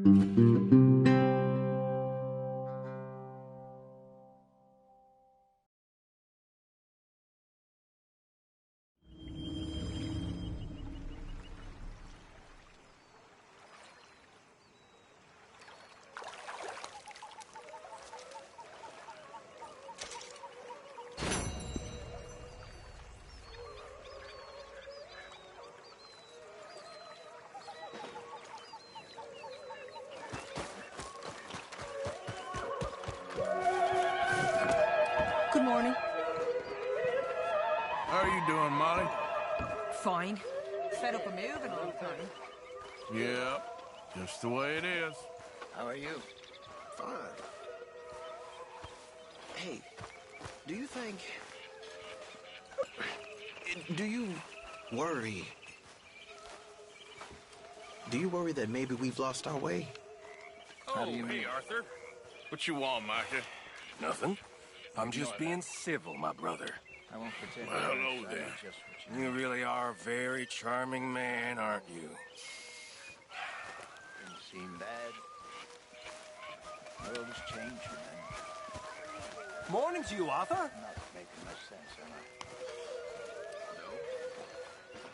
Good morning. How are you doing, Molly? Fine. Fed up of moving all the time. Yep, just the way it is. How are you? Fine. Hey, do you think... Do you worry? Do you worry that maybe we've lost our way? Oh, hey, Arthur. What you want, Micah? Nothing. I'm just being civil, my brother. I won't pretend. Well, hello there. You really are a very charming man, aren't you? Didn't seem bad. The world is changing, man. Morning to you, Arthur. Not making much sense, am I? No.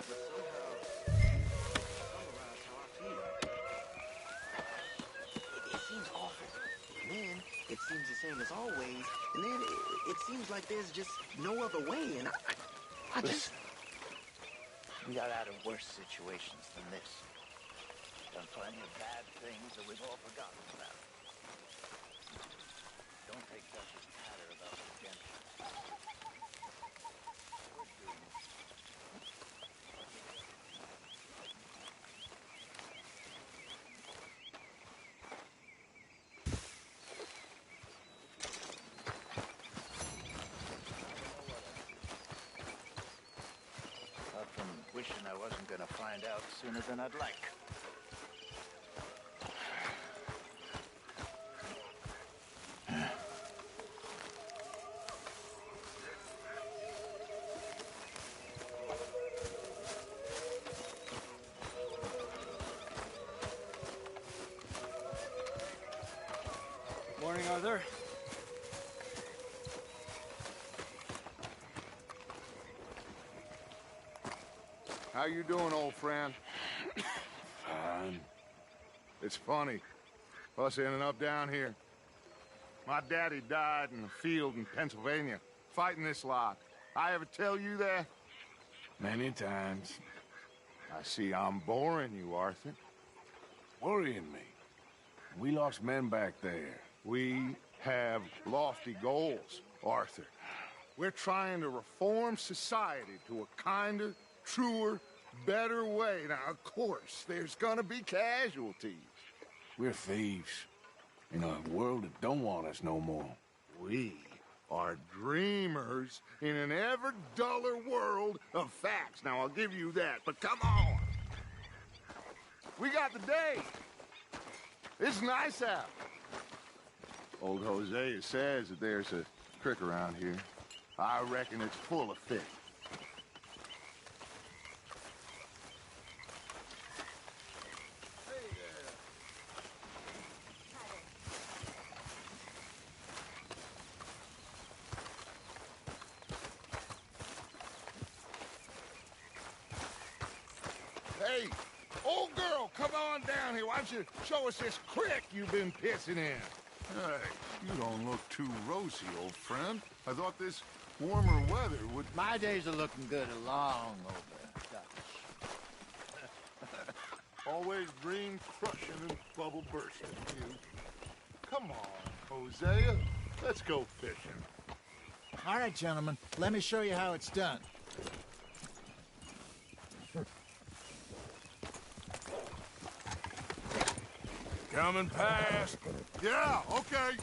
But somehow, It seems awful. Then it seems the same as always, and then it seems like there's just no other way, and I just... we got out of worse situations than this. Done plenty of bad things that we've all forgotten about. Don't take Dutch's patter about redemption. We're doomed. Apart from wishing I wasn't gonna find out sooner than I'd like. Morning, Arthur. How you doing, old friend? Fine. It's funny, us ending up down here. My daddy died in the field in Pennsylvania, fighting this lot. I ever tell you that? Many times. I see I'm boring you, Arthur. Worrying me. We lost men back there. We have lofty goals, Arthur. We're trying to reform society to a kinder, truer, better way. Now, of course, there's gonna be casualties. We're thieves. In a world that don't want us no more. We are dreamers in an ever duller world of facts. Now, I'll give you that, but come on. We got the day. It's nice out. Old Hosea says that there's a creek around here. I reckon it's full of fish. Hey, old girl, come on down here. Why don't you show us this creek you've been pissing in? Hey, you don't look too rosy, old friend. I thought this warmer weather would... My days are looking good along over, Dutch. Always dream crushing and bubble bursting, you. Come on, Hosea. Let's go fishing. All right, gentlemen. Let me show you how it's done. Coming past. Yeah, okay.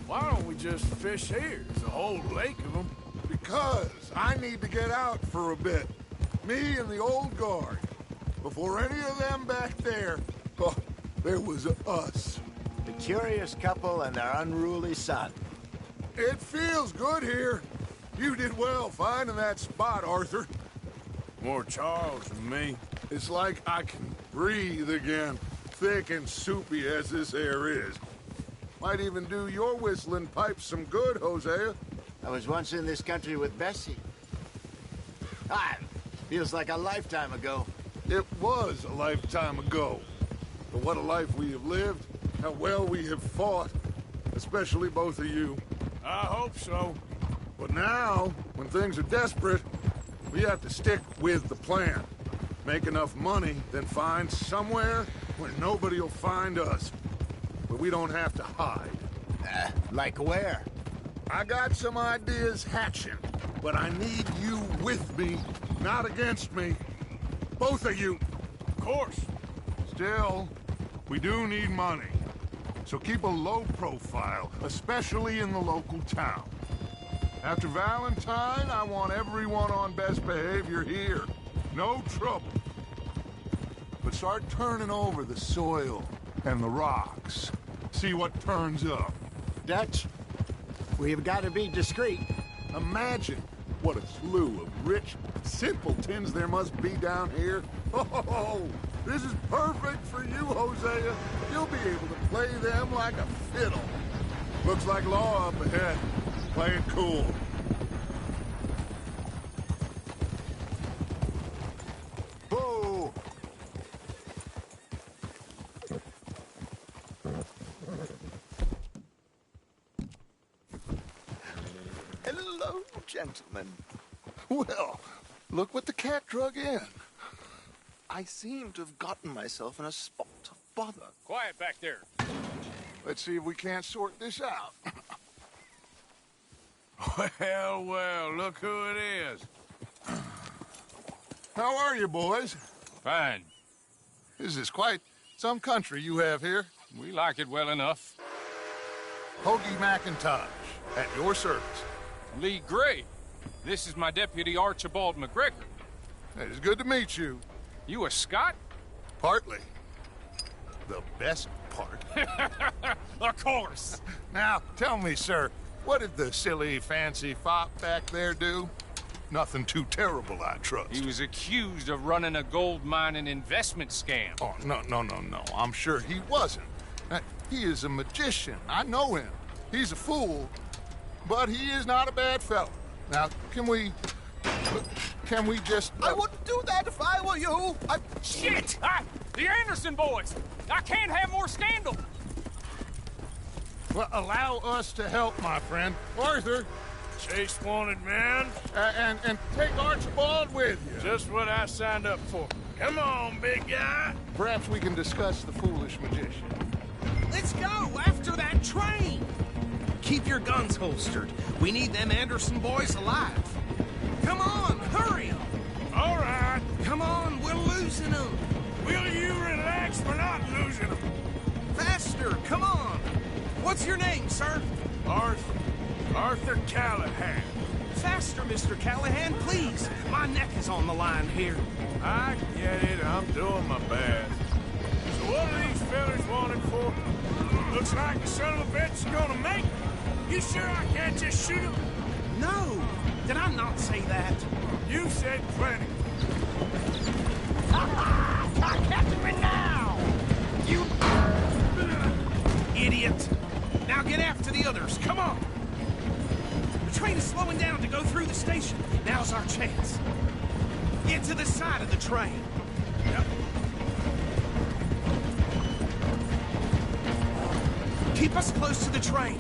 Why don't we just fish here? There's a whole lake of them. Because I need to get out for a bit. Me and the old guard. Before any of them back there, oh, there was us. The curious couple and their unruly son. It feels good here. You did well finding that spot, Arthur. More Charles than me. It's like I can breathe again, thick and soupy as this air is. Might even do your whistling pipes some good, Hosea. I was once in this country with Bessie. Ah, feels like a lifetime ago. It was a lifetime ago. But what a life we have lived, how well we have fought, especially both of you. I hope so. But now, when things are desperate, we have to stick with the plan. Make enough money, then find somewhere where nobody will find us. Where we don't have to hide. Like where? I got some ideas hatching, but I need you with me, not against me. Both of you. Of course. Still, we do need money. So keep a low profile, especially in the local town. After Valentine, I want everyone on best behavior here. No trouble. But start turning over the soil and the rocks. See what turns up. Dutch, we've got to be discreet. Imagine what a slew of rich simpletons there must be down here. Oh, this is perfect for you, Hosea. You'll be able to play them like a fiddle. Looks like law up ahead. Play it cool. Whoa! Hello, gentlemen. Well, look what the cat drug in. I seem to have gotten myself in a spot of bother. Quiet back there. Let's see if we can't sort this out. Well, well, look who it is. How are you, boys? Fine. This is quite some country you have here. We like it well enough. Hoagie McIntosh, at your service. Lee Gray. This is my deputy Archibald McGregor. It is good to meet you. You a Scot? Partly. The best part. Of course. Now, tell me, sir, what did the silly, fancy fop back there do? Nothing too terrible, I trust. He was accused of running a gold mining investment scam. Oh, no. I'm sure he wasn't. He is a magician. I know him. He's a fool, but he is not a bad fellow. Now, can we just... I wouldn't do that if I were you. Shit! The Anderson boys! I can't have more scandal! Well, allow us to help, my friend. Arthur, Chase wanted man. and take Archibald with you. Just what I signed up for. Come on, big guy. Perhaps we can discuss the foolish magician. Let's go after that train! Keep your guns holstered. We need them Anderson boys alive. Come on, hurry! All right. Come on, we're losing them. Will you relax? We're not losing them. Faster, come on. What's your name, sir? Arthur Callahan. Faster, Mr. Callahan, please. My neck is on the line here. I get it. I'm doing my best. So what are these fellas wanted for? Looks like the son of a bitch is gonna make it. You sure I can't just shoot him? No, did I not say that? You said plenty. Catch me now! You... Idiot! Now get after the others, come on! The train is slowing down to go through the station. Now's our chance. Get to the side of the train. Yep. Keep us close to the train.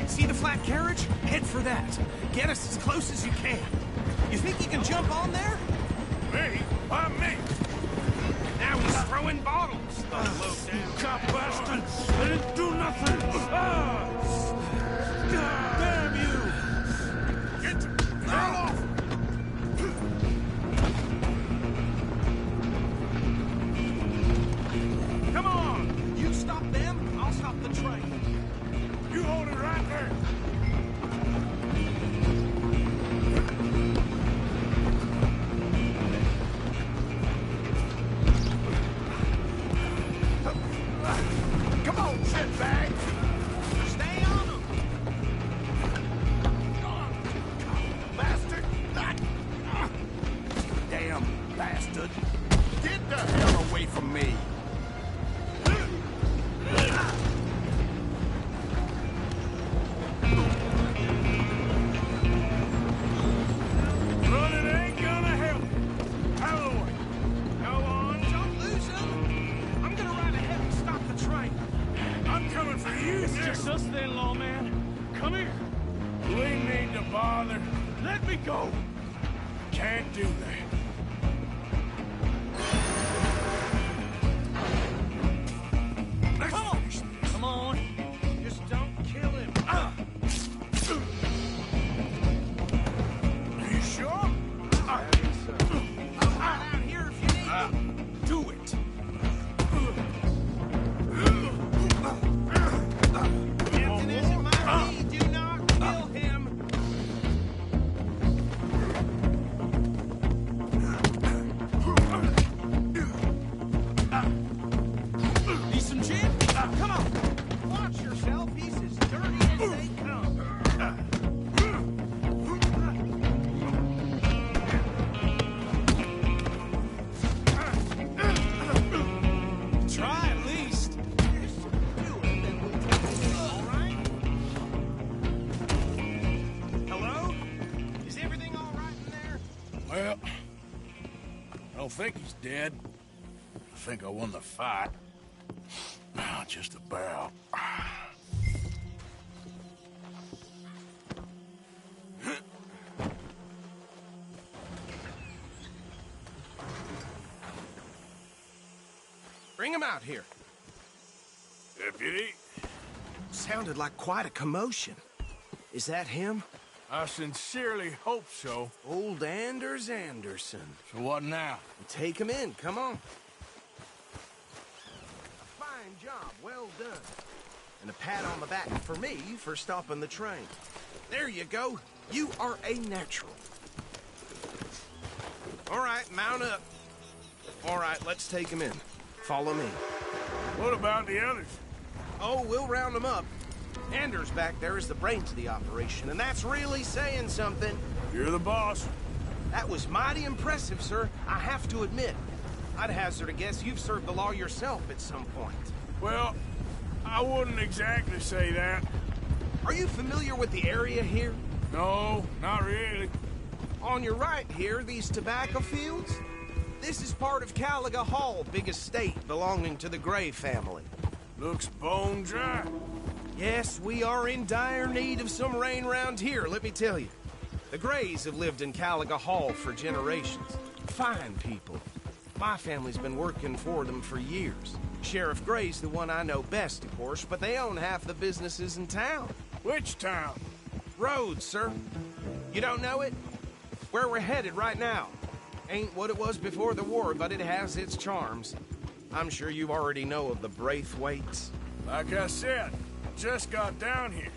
See the flat carriage? Head for that. Get us as close as you can. You think you can jump on there? Me? Why me? Now he's throwing bottles. Cop bastard! I didn't do nothing! Damn you! Get the hell off! Come on! You stop them, I'll stop the train. You hold it right there! Come on, shitbag. Stay on them! It's just us then, lawman. Come here. We need to bother. Let me go. Can't do that. Come on. Come on. Just don't kill him. Are you sure? I'll ride out here if you need. Do it. Captain isn't my lead. Do not kill him. Need some gin? Come on. Watch yourself. He's as dirty as they come. Try at least. All right? Hello? Is everything all right in there? Well, I don't think he's dead. I think I won the fight. Ah, just about. Bring him out here. Deputy, Sounded like quite a commotion. Is that him? I sincerely hope so. Old Anders Anderson. So what now? Take him in, come on. A fine job, well done. And a pat on the back for me for stopping the train. There you go. You are a natural. All right, mount up. All right, let's take him in. Follow me. What about the others? Oh, we'll round them up. Anders back there is the brains of the operation, and that's really saying something. You're the boss. That was mighty impressive, sir. I have to admit. I'd hazard a guess you've served the law yourself at some point. Well, I wouldn't exactly say that. Are you familiar with the area here? No, not really. On your right here, these tobacco fields? This is part of Caliga Hall, big estate belonging to the Gray family. Looks bone dry. Yes, we are in dire need of some rain round here, let me tell you. The Grays have lived in Caliga Hall for generations. Fine people. My family's been working for them for years. Sheriff Gray's the one I know best, of course, but they own half the businesses in town. Which town? Rhodes, sir. You don't know it? Where we're headed right now. Ain't what it was before the war, but it has its charms. I'm sure you already know of the Braithwaites. Like I said, just got down here.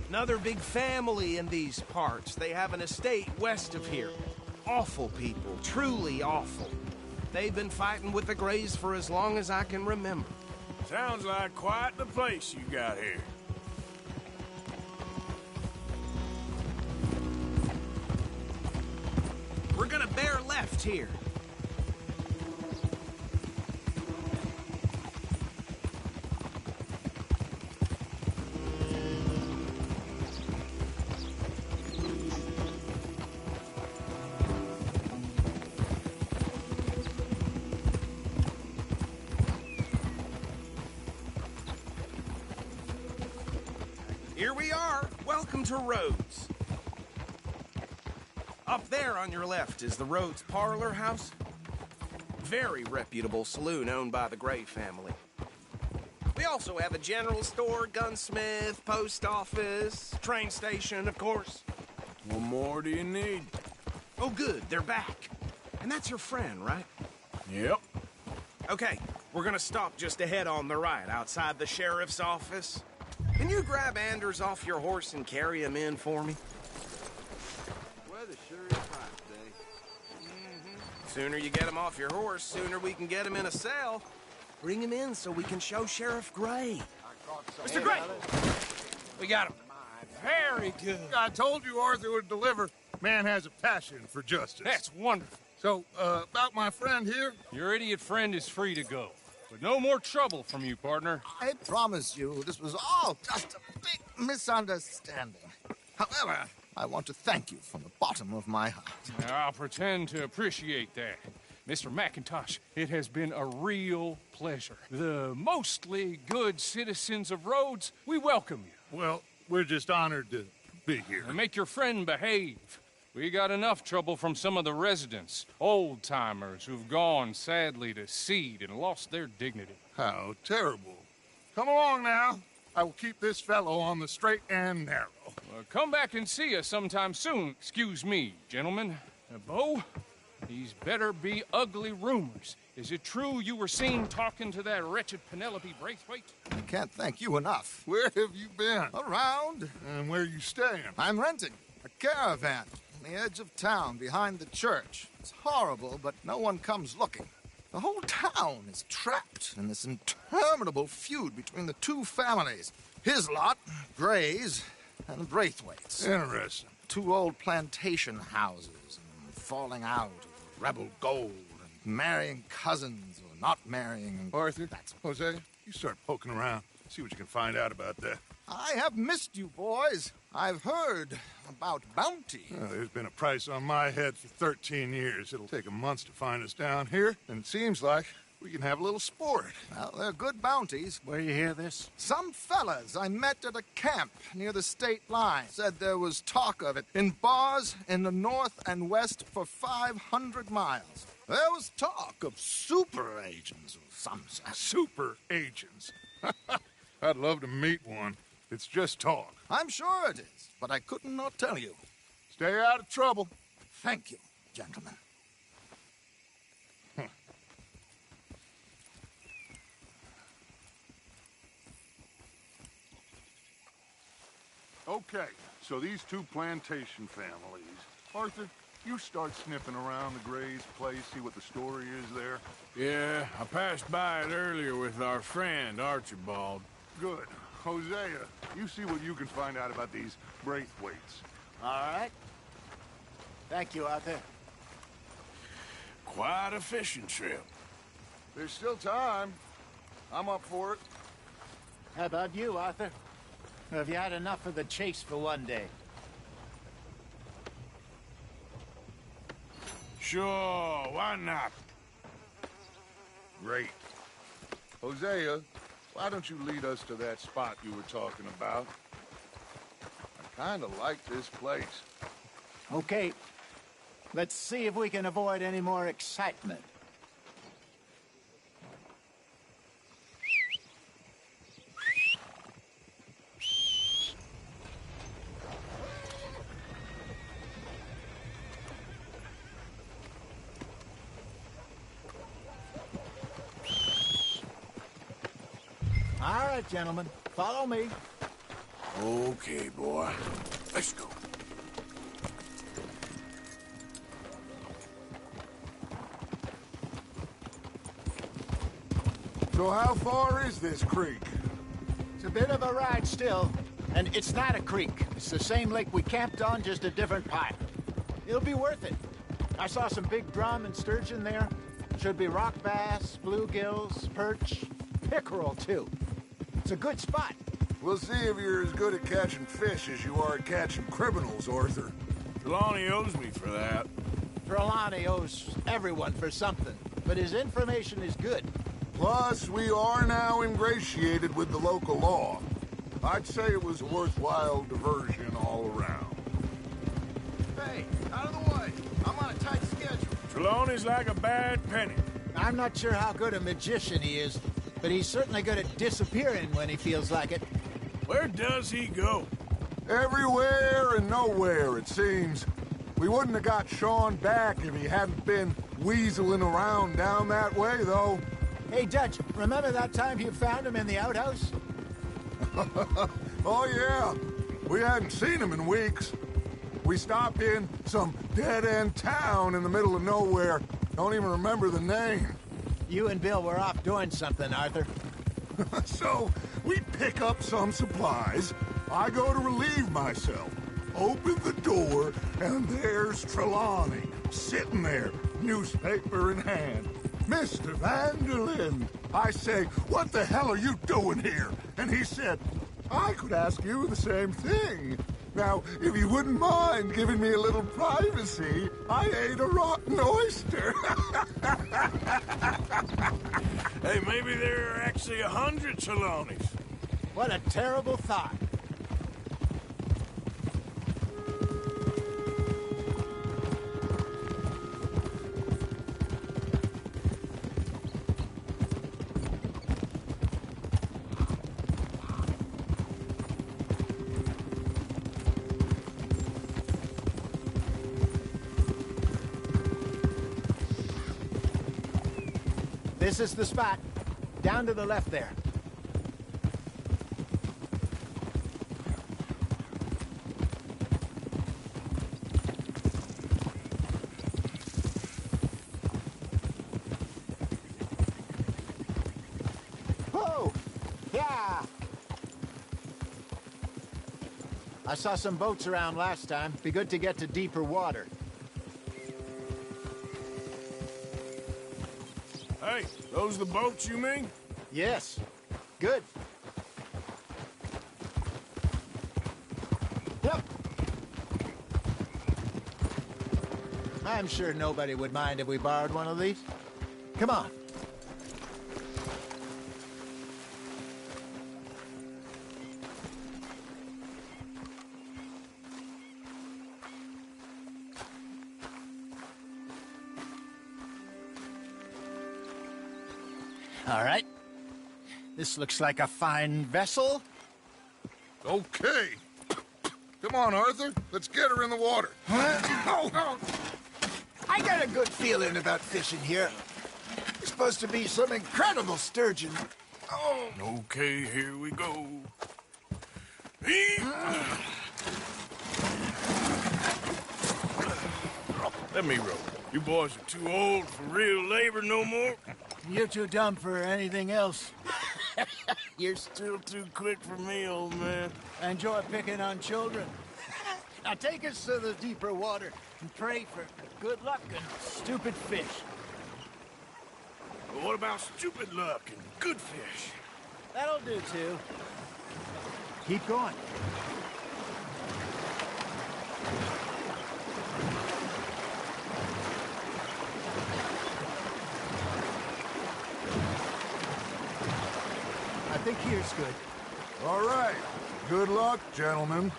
Another big family in these parts. They have an estate west of here. Awful people, truly awful. They've been fighting with the Grays for as long as I can remember. Sounds like quite the place you got here. We're gonna bear left here. Here we are. Welcome to Rhodes. Up there on your left is the Rhodes Parlor House. Very reputable saloon owned by the Gray family. We also have a general store, gunsmith, post office, train station, of course. What more do you need? Oh, good, they're back. And that's your friend, right? Yep. Okay, we're gonna stop just ahead on the right, outside the sheriff's office. Can you grab Anders off your horse and carry him in for me? Weather sure is hot today. Sooner you get him off your horse, sooner we can get him in a cell. Bring him in so we can show Sheriff Gray. Mr. Gray! We got him. Very good. I told you Arthur would deliver. Man has a passion for justice. That's wonderful. So, about my friend here? Your idiot friend is free to go. But no more trouble from you, partner. I promise you, this was all just a big misunderstanding. However, I want to thank you from the bottom of my heart. Now, I'll pretend to appreciate that. Mr. McIntosh, it has been a real pleasure. The mostly good citizens of Rhodes, we welcome you. Well, we're just honored to be here. And make your friend behave. We got enough trouble from some of the residents, old-timers who've gone, sadly, to seed and lost their dignity. How terrible. Come along now. I will keep this fellow on the straight and narrow. Come back and see us sometime soon. Excuse me, gentlemen. Bo, these better be ugly rumors. Is it true you were seen talking to that wretched Penelope Braithwaite? I can't thank you enough. Where have you been? Around. And where are you staying? I'm renting a caravan on the edge of town behind the church. It's horrible, but no one comes looking. The whole town is trapped in this interminable feud between the two families. His lot, Gray's, and Braithwaite's. Interesting. Two old plantation houses, and falling out of rebel gold, and marrying cousins or not marrying. Arthur, Jose, you start poking around. See what you can find out about that. I have missed you, boys. I've heard about bounty. There's been a price on my head for 13 years. It'll take a month to find us down here, and it seems like we can have a little sport. Well, they're good bounties. Where you hear this? Some fellas I met at a camp near the state line said there was talk of it in bars in the north and west for 500 miles. There was talk of super agents of some sort. Super agents. I'd love to meet one. It's just talk. I'm sure it is, but I couldn't not tell you. Stay out of trouble. Thank you, gentlemen. Okay, so these two plantation families. Arthur, you start sniffing around the Gray's place, see what the story is there. Yeah, I passed by it earlier with our friend, Archibald. Good. Hosea, you see what you can find out about these Braithwaites. All right. Thank you, Arthur. Quite a fishing trip. There's still time. I'm up for it. How about you, Arthur? Have you had enough of the chase for one day? Sure, why not? Great. Hosea, why don't you lead us to that spot you were talking about? I kind of like this place. Okay. Let's see if we can avoid any more excitement. All right, gentlemen. Follow me. Okay, boy. Let's go. So how far is this creek? It's a bit of a ride still, and it's not a creek. It's the same lake we camped on, just a different part. It'll be worth it. I saw some big drum and sturgeon there. Should be rock bass, bluegills, perch, pickerel, too. It's a good spot. We'll see if you're as good at catching fish as you are at catching criminals, Arthur. Trelawney owes me for that. Trelawney owes everyone for something, but his information is good. Plus, we are now ingratiated with the local law. I'd say it was a worthwhile diversion all around. Hey, out of the way. I'm on a tight schedule. Trelawney's like a bad penny. I'm not sure how good a magician he is, but he's certainly good at disappearing when he feels like it. Where does he go? Everywhere and nowhere, it seems. We wouldn't have got Sean back if he hadn't been weaseling around down that way, though. Hey, Dutch, remember that time you found him in the outhouse? Oh, yeah. We hadn't seen him in weeks. We stopped in some dead-end town in the middle of nowhere. Don't even remember the name. You and Bill were off doing something, Arthur. So, we pick up some supplies. I go to relieve myself. Open the door, and there's Trelawney, sitting there, newspaper in hand. Mr. Vanderlyn. I say, what the hell are you doing here? And he said, I could ask you the same thing. Now, if you wouldn't mind giving me a little privacy, I ate a rotten oyster. Hey, maybe there are actually 100 Trelawneys. What a terrible thought. This is the spot. Down to the left there. Whoa! Yeah! I saw some boats around last time. Be good to get to deeper water. Hey, those the boats you mean? Yes. Good. Yep. I'm sure nobody would mind if we borrowed one of these. Come on. All right. This looks like a fine vessel. Okay. Come on, Arthur. Let's get her in the water. I got a good feeling about fishing here. There's supposed to be some incredible sturgeon. Oh. Okay, here we go. Let me row. You boys are too old for real labor no more. You're too dumb for anything else. You're still too quick for me, old man. I enjoy picking on children. Now take us to the deeper water and pray for good luck and stupid fish. But what about stupid luck and good fish? That'll do, too. Keep going. I think here's good. All right. Good luck, gentlemen.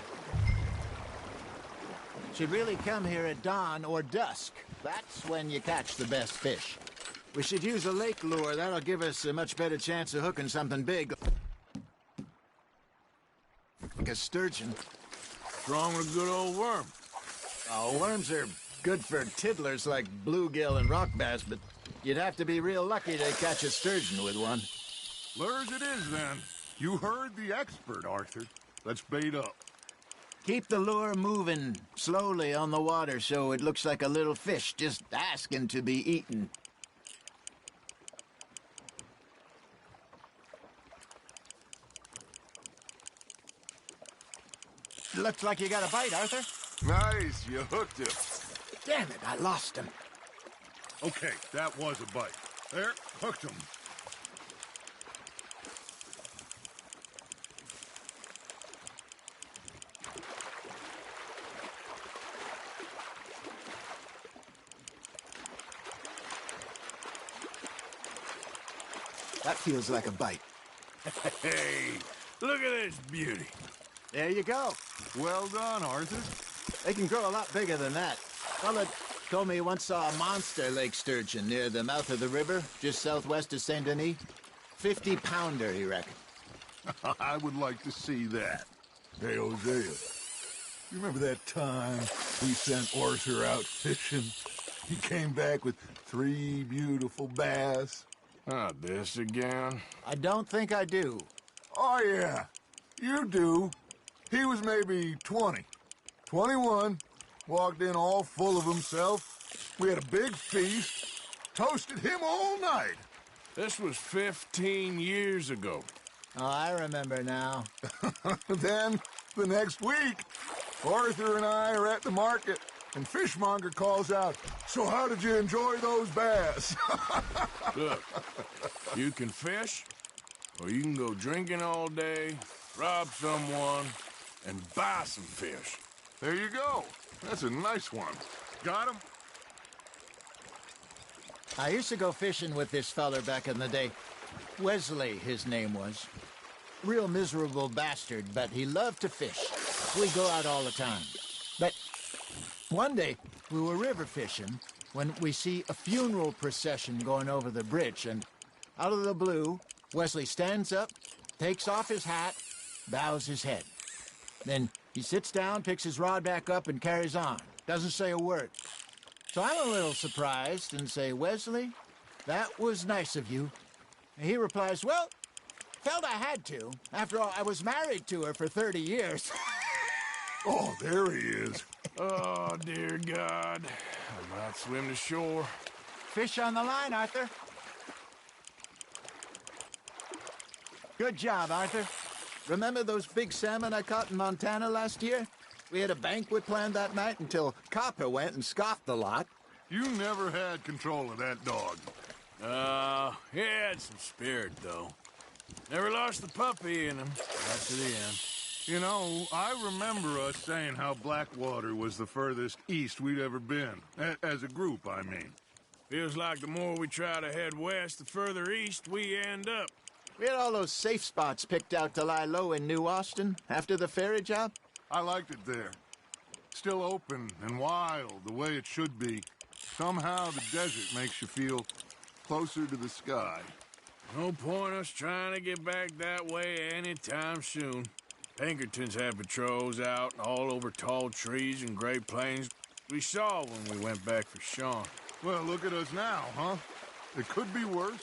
Should really come here at dawn or dusk. That's when you catch the best fish. We should use a lake lure. That'll give us a much better chance of hooking something big. Like a sturgeon. What's wrong with a good old worm? Oh, worms are good for tiddlers like bluegill and rock bass, but you'd have to be real lucky to catch a sturgeon with one. Lures it is, then. You heard the expert, Arthur. Let's bait up. Keep the lure moving slowly on the water so it looks like a little fish just asking to be eaten. Looks like you got a bite, Arthur. Nice, you hooked him. Damn it, I lost him. Okay, that was a bite. There, hooked him. That feels like a bite. Hey, look at this beauty. There you go. Well done, Arthur. They can grow a lot bigger than that. Fella told me he once saw a monster lake sturgeon near the mouth of the river, just southwest of Saint Denis. 50-pounder, he reckoned. I would like to see that. Hey, Hosea, you remember that time we sent Arthur out fishing? He came back with 3 beautiful bass. Not this again. I don't think I do. Oh, yeah. You do. He was maybe 20. 21. Walked in all full of himself. We had a big feast. Toasted him all night. This was 15 years ago. Oh, I remember now. Then, the next week, Arthur and I are at the market, and Fishmonger calls out, "So how did you enjoy those bass?" Look, you can fish, or you can go drinking all day, rob someone, and buy some fish. There you go. That's a nice one. Got him? I used to go fishing with this feller back in the day. Wesley, his name was. Real miserable bastard, but he loved to fish. We'd go out all the time. But one day, we were river fishing when we see a funeral procession going over the bridge, and out of the blue, Wesley stands up, takes off his hat, bows his head. Then he sits down, picks his rod back up, and carries on. Doesn't say a word. So I'm a little surprised and say, Wesley, that was nice of you. And he replies, well, felt I had to. After all, I was married to her for 30 years. Oh, there he is. Oh, dear God. I might swim to shore. Fish on the line, Arthur. Good job, Arthur. Remember those big salmon I caught in Montana last year? We had a banquet planned that night until Copper went and scoffed the lot. You never had control of that dog. He had some spirit, though. Never lost the puppy in him. Right to the end. You know, I remember us saying how Blackwater was the furthest east we'd ever been. As a group, I mean. Feels like the more we try to head west, the further east we end up. We had all those safe spots picked out to lie low in New Austin after the ferry job. I liked it there. Still open and wild, the way it should be. Somehow the desert makes you feel closer to the sky. No point us trying to get back that way anytime soon. Pinkertons had patrols out all over tall trees and Great Plains. We saw when we went back for Sean. Well, look at us now, huh? It could be worse.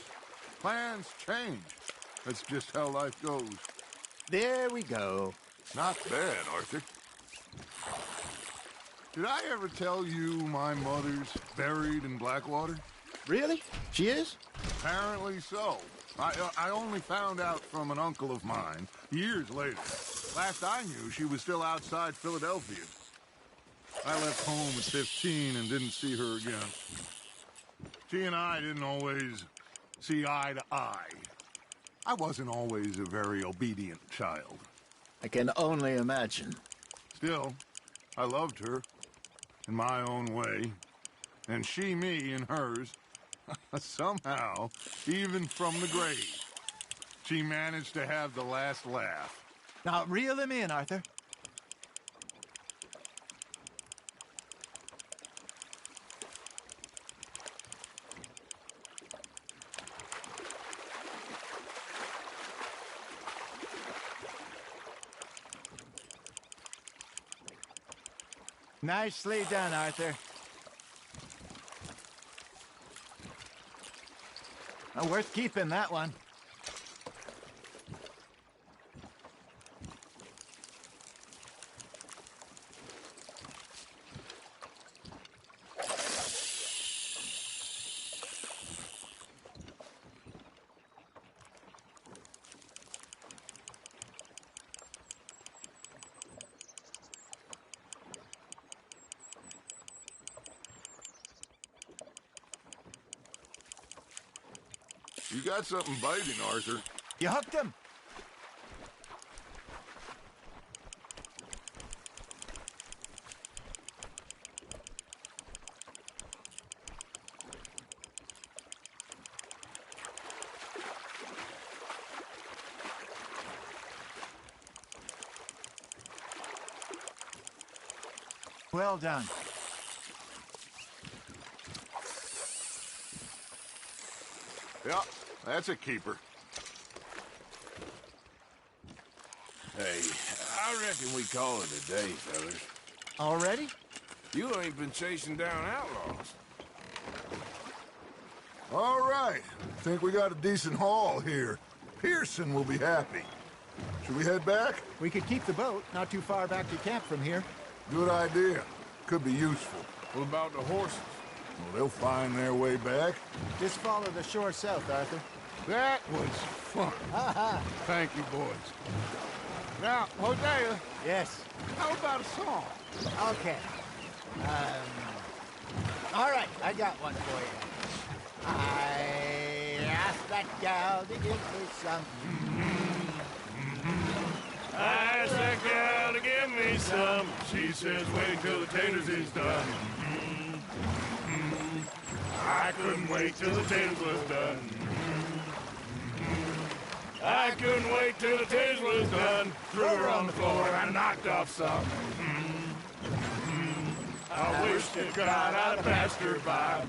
Plans change. That's just how life goes. There we go. Not bad, Arthur. Did I ever tell you my mother's buried in Blackwater? Really? She is? Apparently so. I only found out from an uncle of mine years later. Last I knew, she was still outside Philadelphia. I left home at 15 and didn't see her again. She and I didn't always see eye to eye. I wasn't always a very obedient child. I can only imagine. Still, I loved her in my own way, and she me in hers. Somehow, even from the grave, she managed to have the last laugh. Now, reel him in, Arthur. Nicely done, Arthur. Worth keeping, that one. You got something biting, Arthur. You hooked him. Well done. Yeah, that's a keeper. Hey, I reckon we call it a day, fellas. Already? You ain't been chasing down outlaws. All right. Think we got a decent haul here. Pearson will be happy. Should we head back? We could keep the boat not too far back to camp from here. Good idea. Could be useful. What about the horses? Well, they'll find their way back. Just follow the shore south, Arthur. That was fun. Thank you, boys. Now, Hosea, Yes. how about a song? Okay. All right, I got one for you. I asked that gal to give me some. I asked that gal to give me some. She says, wait till the taters is done. I couldn't wait till the taters was done. I couldn't wait till the taters was done. Threw her on the floor and I knocked off some. I wish to God I'd passed her by.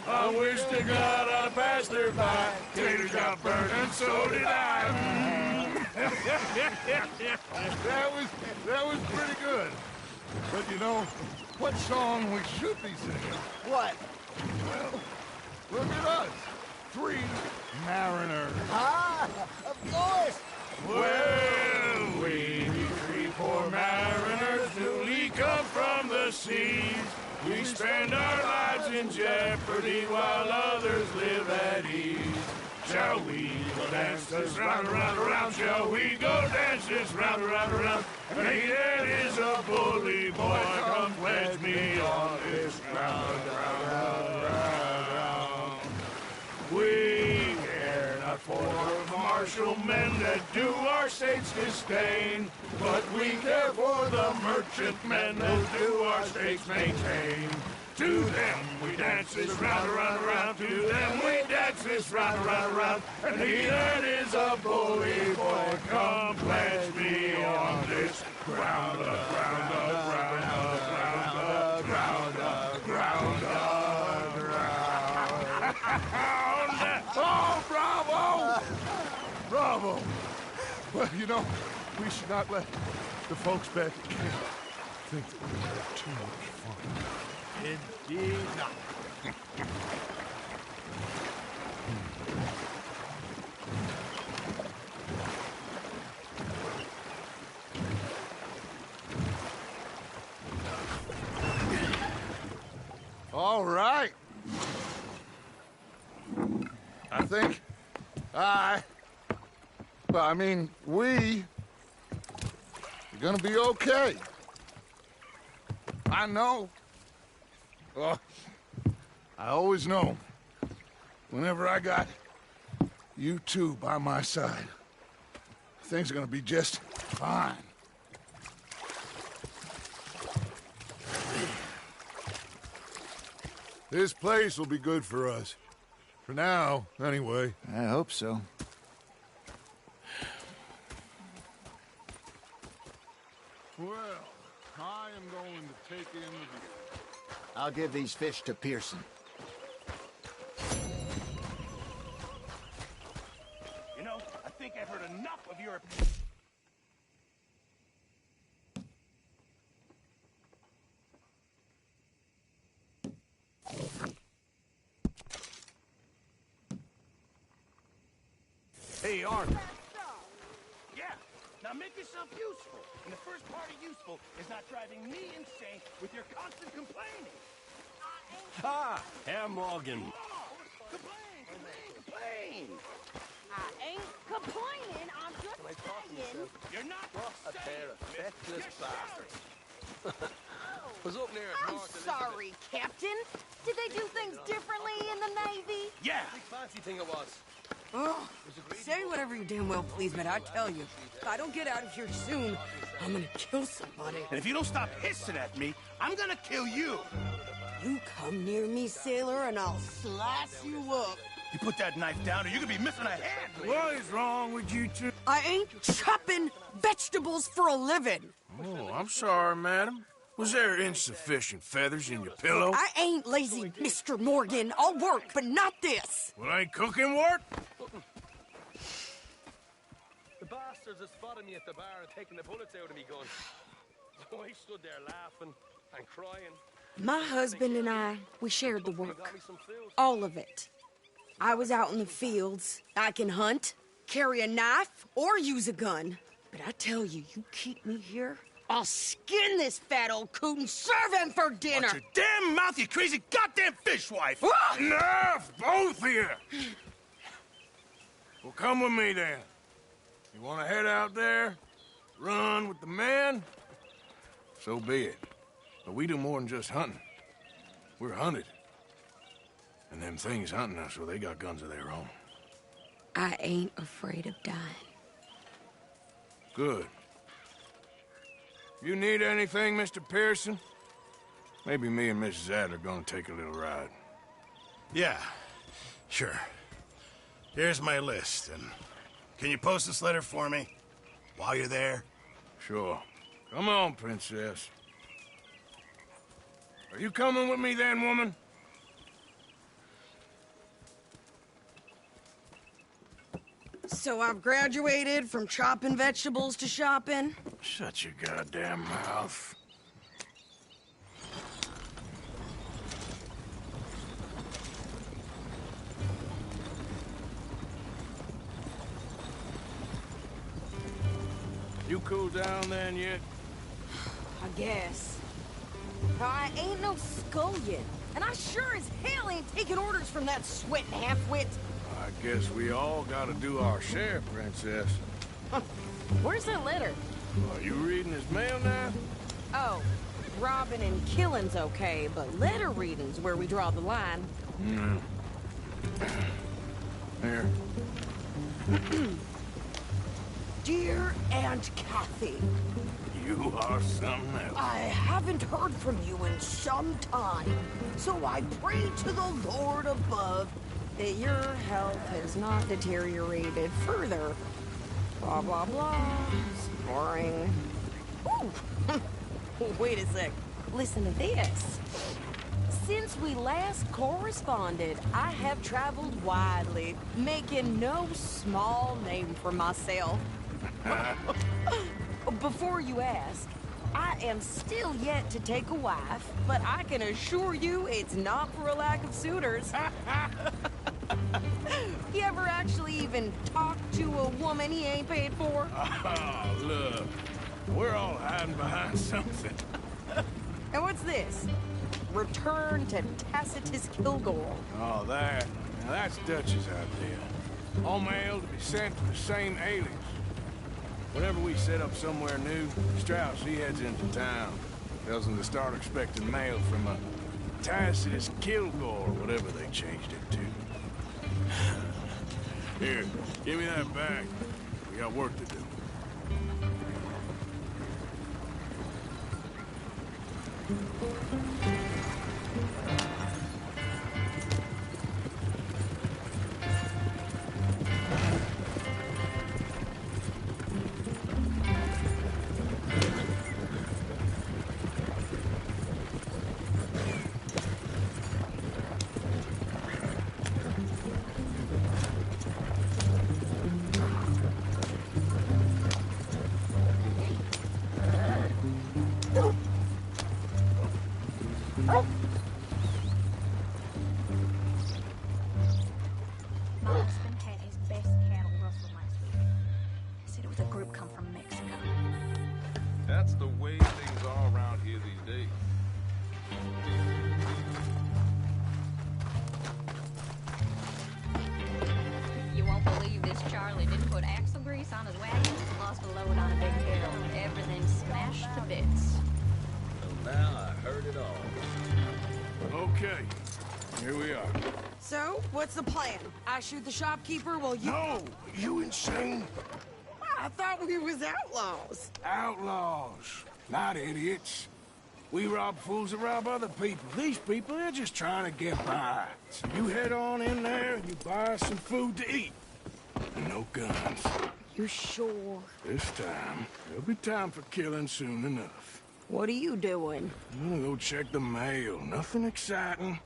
I wish to God I'd passed her by. Taters got burnt and so did I. That was pretty good. But you know, what song we should be singing? What? Well, look at us. 3 mariners. Ah, of course. Well, we 3 poor mariners newly come from the seas. We spend our lives in jeopardy while others live at ease. Shall we go dance this round, around, around? Shall we go dance this round, around, around? Hey, that is a bully boy. Come pledge me on this ground, round, round, round. We care not for martial men that do our states disdain, but we care for the merchant men that do our states maintain. To them we dance this round, around, around. To them we dance this round, around, around. And he that is a bully boy, come pledge me on this ground, ground, ground, ground, ground, ground, ground, ground. Oh, bravo! Bravo! Well, you know, we should not let the folks back at camp think that we had too much fun. Indeed not. All right. I think we are gonna be okay. I know. Oh, I always know. Whenever I got you two by my side, things are gonna be just fine. This place will be good for us. For now, anyway. I hope so. Well, I am going to take in the view. I'll give these fish to Pearson. You know, I think I've heard enough of your... Hey, Arthur. Yeah, now make yourself useful. And the first part of useful is not driving me insane with your constant complaining. Ah, Herr Morgan. Complain, complain. I ain't complaining, I'm just saying. You're not A pair of feckless bastards. Was up near I'm sorry, Captain. Did they do things differently in the Navy? Yeah. Big fancy thing it was. Oh, say whatever you damn well please, man. I tell you, if I don't get out of here soon, I'm gonna kill somebody. And if you don't stop hissing at me, I'm gonna kill you. You come near me, sailor, and I'll slice you up. You put that knife down or you could be missing a hand. What is wrong with you two? I ain't chopping vegetables for a living. Oh, I'm sorry, madam. Was there insufficient feathers in your pillow? I ain't lazy, Mr. Morgan. I'll work, but not this. Well, ain't cooking work? The bastards had spotted me at the bar and taken the bullets out of me gun. So I stood there laughing and crying. My husband and I, we shared the Got work. me some food. All of it. I was out in the fields. I can hunt, carry a knife, or use a gun. But I tell you, you keep me here, I'll skin this fat old coot and serve him for dinner. Watch your damn mouth, you crazy goddamn fishwife. Enough, both of you! Well, come with me, then. You want to head out there, run with the men? So be it. But we do more than just hunting. We're hunted. And them things hunting us, well, they got guns of their own. I ain't afraid of dying. Good. You need anything, Mr. Pearson? Maybe me and Mrs. Adler gonna take a little ride. Yeah, sure. Here's my list, and can you post this letter for me while you're there? Sure. Come on, Princess. Are you coming with me then, woman? So I've graduated from chopping vegetables to shopping? Shut your goddamn mouth. You cooled down then yet? I guess. I ain't no scullion, and I sure as hell ain't taking orders from that sweating half-wit. I guess we all gotta do our share, Princess. Where's that letter? Are you reading his mail now? Oh, robbing and killing's okay, but letter reading's where we draw the line. Here. Dear Aunt Kathy, You are something else. I haven't heard from you in some time, so I pray to the Lord above that your health has not deteriorated further. Blah, blah, blah. It's boring. Ooh. Wait a sec. Listen to this. Since we last corresponded, I have traveled widely, making no small name for myself. Before you ask, I am still yet to take a wife, but I can assure you it's not for a lack of suitors. You ever actually even talk to a woman he ain't paid for? Oh, look. We're all hiding behind something. And what's this? Return to Tacitus Kilgore. Oh, that. Now that's Dutch's idea. All mail to be sent to the same alias. Whenever we set up somewhere new, Strauss, he heads into town. Tells them to start expecting mail from a Tacitus Kilgore, or whatever they changed it to. Here, give me that back. We got work to do. Marston had his best cattle rustled last week. He said it was a group come from Mexico. That's the way things are around here these days. You won't believe this Charlie didn't put axle grease on his wagon, lost a load on a big barrel, and everything smashed to bits. So now I heard it all. Okay, here we are. So, what's the plan? I shoot the shopkeeper while you... No! You insane? I thought we was outlaws. Outlaws, not idiots. We rob fools that rob other people. These people, they're just trying to get by. So you head on in there and you buy us some food to eat. And no guns. You sure? This time, there'll be time for killing soon enough. What are you doing? I'm gonna go check the mail. Nothing exciting.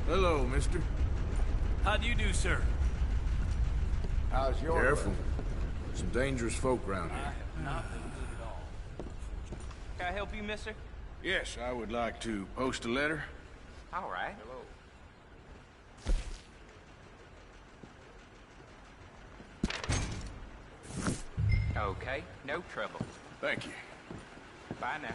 Hello, mister. How do you do, sir? How's your Careful. Some dangerous folk around here. Can I help you, mister? Yes, I would like to post a letter. All right. Hello. Okay, no trouble. Thank you. Bye now.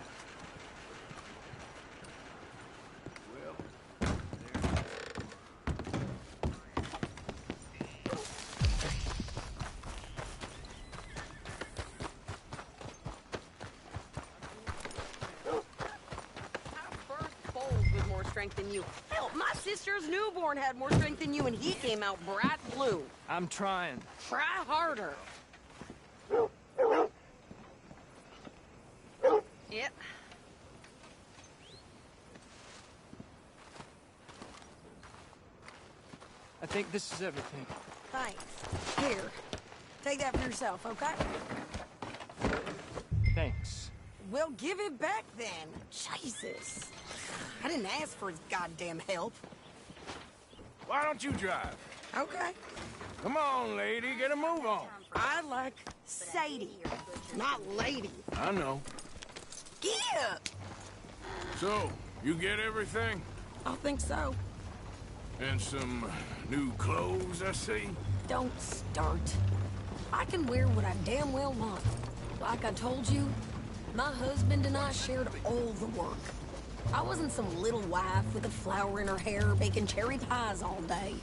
strength than you. Hell, my sister's newborn had more strength than you, and he came out bright blue. I'm trying. Try harder. Yep. I think this is everything. Thanks. Here, take that for yourself, okay? Thanks. Well, give it back then. Jesus. I didn't ask for his goddamn help. Why don't you drive? Okay. Come on, lady, get a move on. I like Sadie, not lady. I know. Yeah. So, you get everything? I think so. And some new clothes, I see? Don't start. I can wear what I damn well want. Like I told you, my husband and I shared all the work. I wasn't some little wife with a flower in her hair baking cherry pies all day.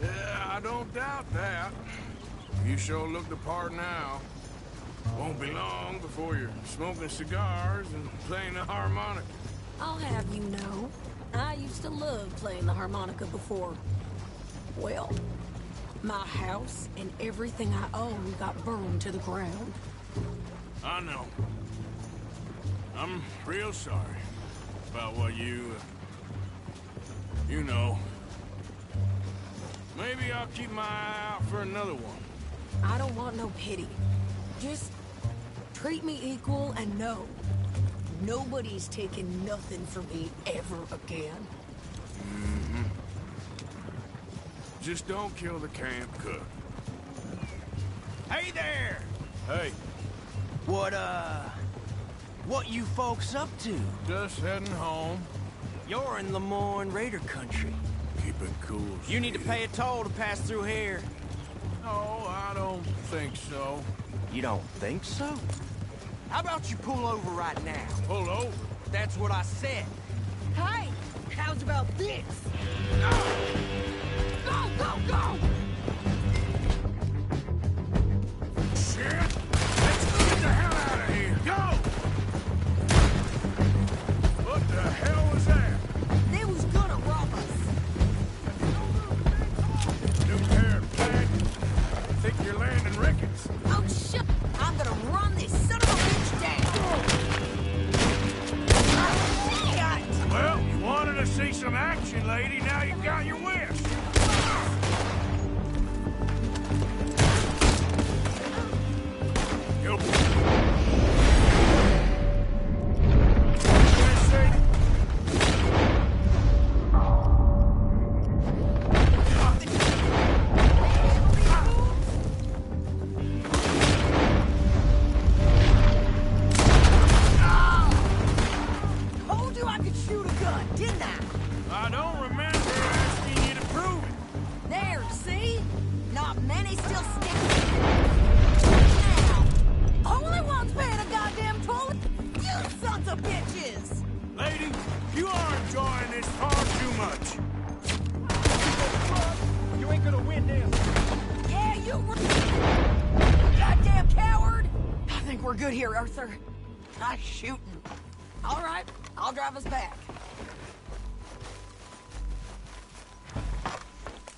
Yeah, I don't doubt that. You sure look the part now. Won't be long before you're smoking cigars and playing the harmonica. I'll have you know, I used to love playing the harmonica before. Well, my house and everything I own got burned to the ground. I know. I'm real sorry about what you know. Maybe I'll keep my eye out for another one. I don't want no pity. Just treat me equal and know nobody's taking nothing from me ever again. Mm-hmm. Just don't kill the camp cook. Hey there! Hey. What you folks up to? Just heading home. You're in Lemoyne Raider country. Keep it cool. You need to pay a toll to pass through here. No, I don't think so. You don't think so? How about you pull over right now? Pull over? That's what I said. Hey, how's about this? Go, go, go! Shit! Let's get the hell out of here! Go! What the hell was that? They was gonna rob us. New pair of pants. Think you're landing Ricketts. Oh, shit! I'm gonna run this son of a bitch down! Shit! Well, you wanted to see some action, lady. Now you got your wish. Go. I don't remember asking you to prove it. There, see? Not many still stick. Now, only one's paying a goddamn toll. You sons of bitches! Lady, you are enjoying this far too much. You ain't gonna win this. Yeah, you were... Goddamn coward! I think we're good here, Arthur. Nice shooting. All right, I'll drive us back.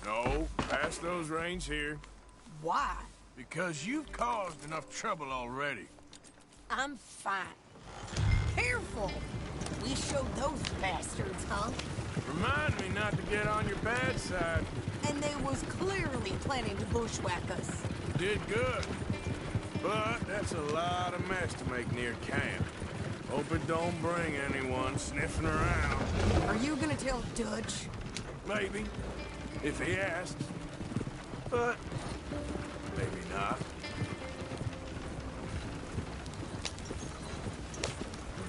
No, pass those reins here. Why? Because you've caused enough trouble already. I'm fine. Careful! We showed those bastards, huh? Remind me not to get on your bad side. And they was clearly planning to bushwhack us. Did good. But that's a lot of mess to make near camp. Hope it don't bring anyone sniffing around. Are you gonna tell Dutch? Maybe. If he asks. But maybe not.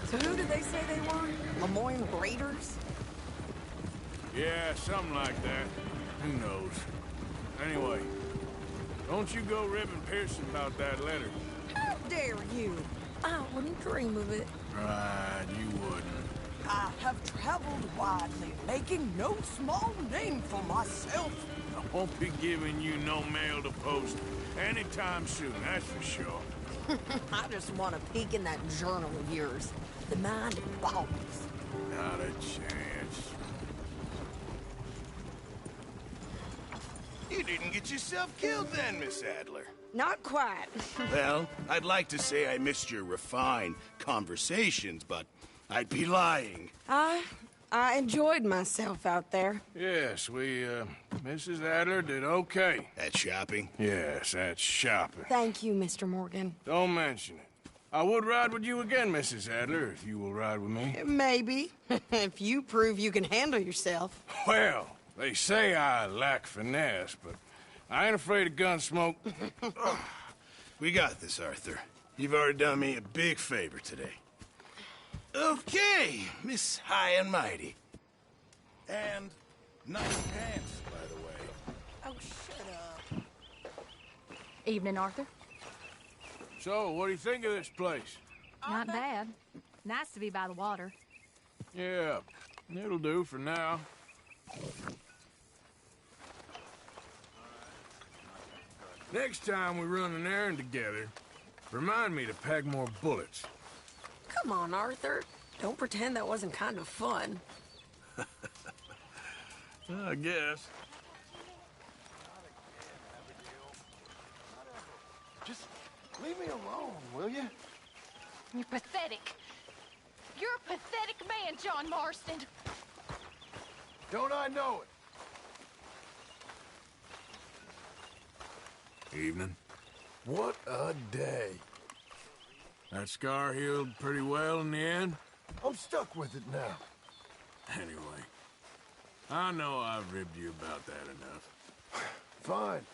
So who did they say they were? Lemoyne Raiders? Yeah, something like that. Who knows? Anyway, don't you go ribbing Pearson about that letter. How dare you? I wouldn't dream of it. Right, you wouldn't. I have traveled widely, making no small name for myself. I won't be giving you no mail to post anytime soon, that's for sure. I just want to peek in that journal of yours. The mind boggles. Not a chance. You didn't get yourself killed then, Miss Adler. Not quite. Well, I'd like to say I missed your refined conversations, but I'd be lying. I enjoyed myself out there. Yes, Mrs. Adler did okay. At shopping? Yes, at shopping. Thank you, Mr. Morgan. Don't mention it. I would ride with you again, Mrs. Adler, if you will ride with me. Maybe. If you prove you can handle yourself. Well, they say I lack finesse, but I ain't afraid of gun smoke. We got this, Arthur. You've already done me a big favor today. Okay, Miss High and Mighty. And nice pants, by the way. Oh, shut up. Evening, Arthur. So, what do you think of this place? Not bad. Nice to be by the water. Yeah, it'll do for now. Next time we run an errand together, remind me to pack more bullets. Come on, Arthur. Don't pretend that wasn't kind of fun. I guess. Just leave me alone, will you? You're pathetic. You're a pathetic man, John Marston. Don't I know it? Evening. What a day. That scar healed pretty well in the end? I'm stuck with it now. Anyway, I know I've ribbed you about that enough. Fine.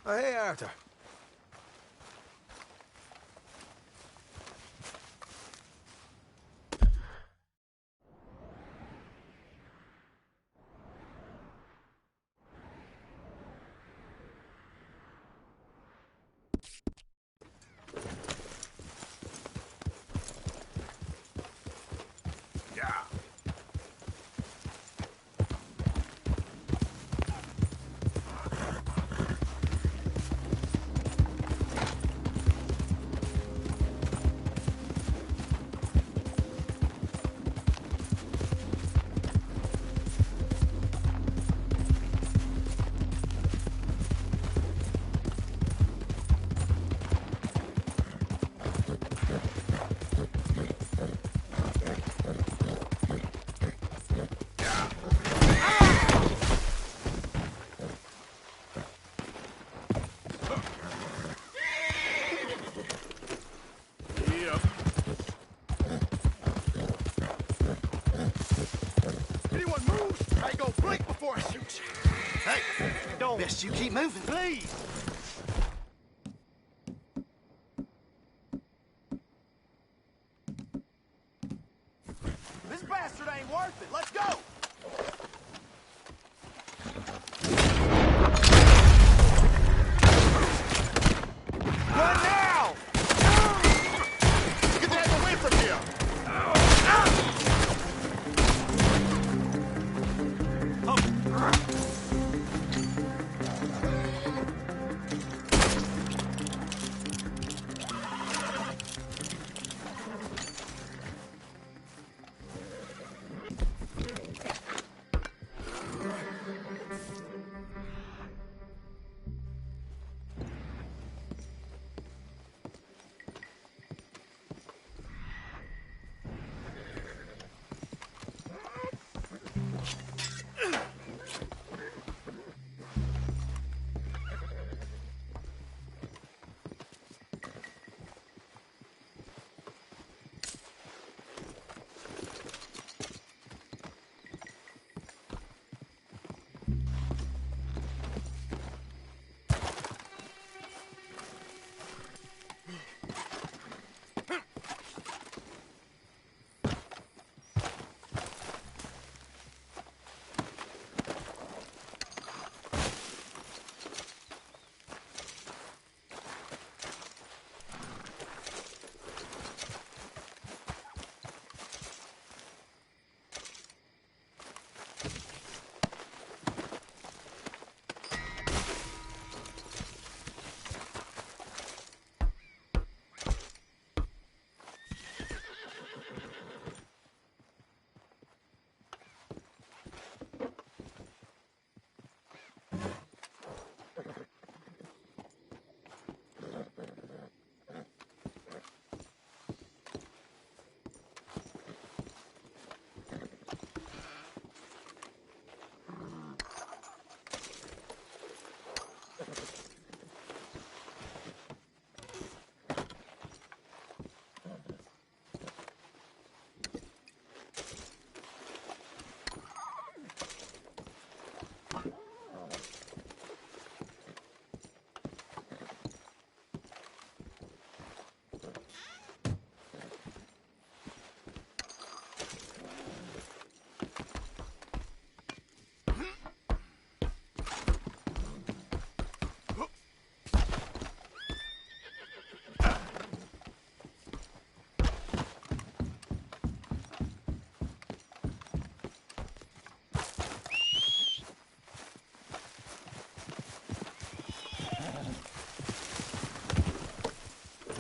Oh, hey, Arthur. Best you keep moving. Please! This bastard ain't worth it. Let's go!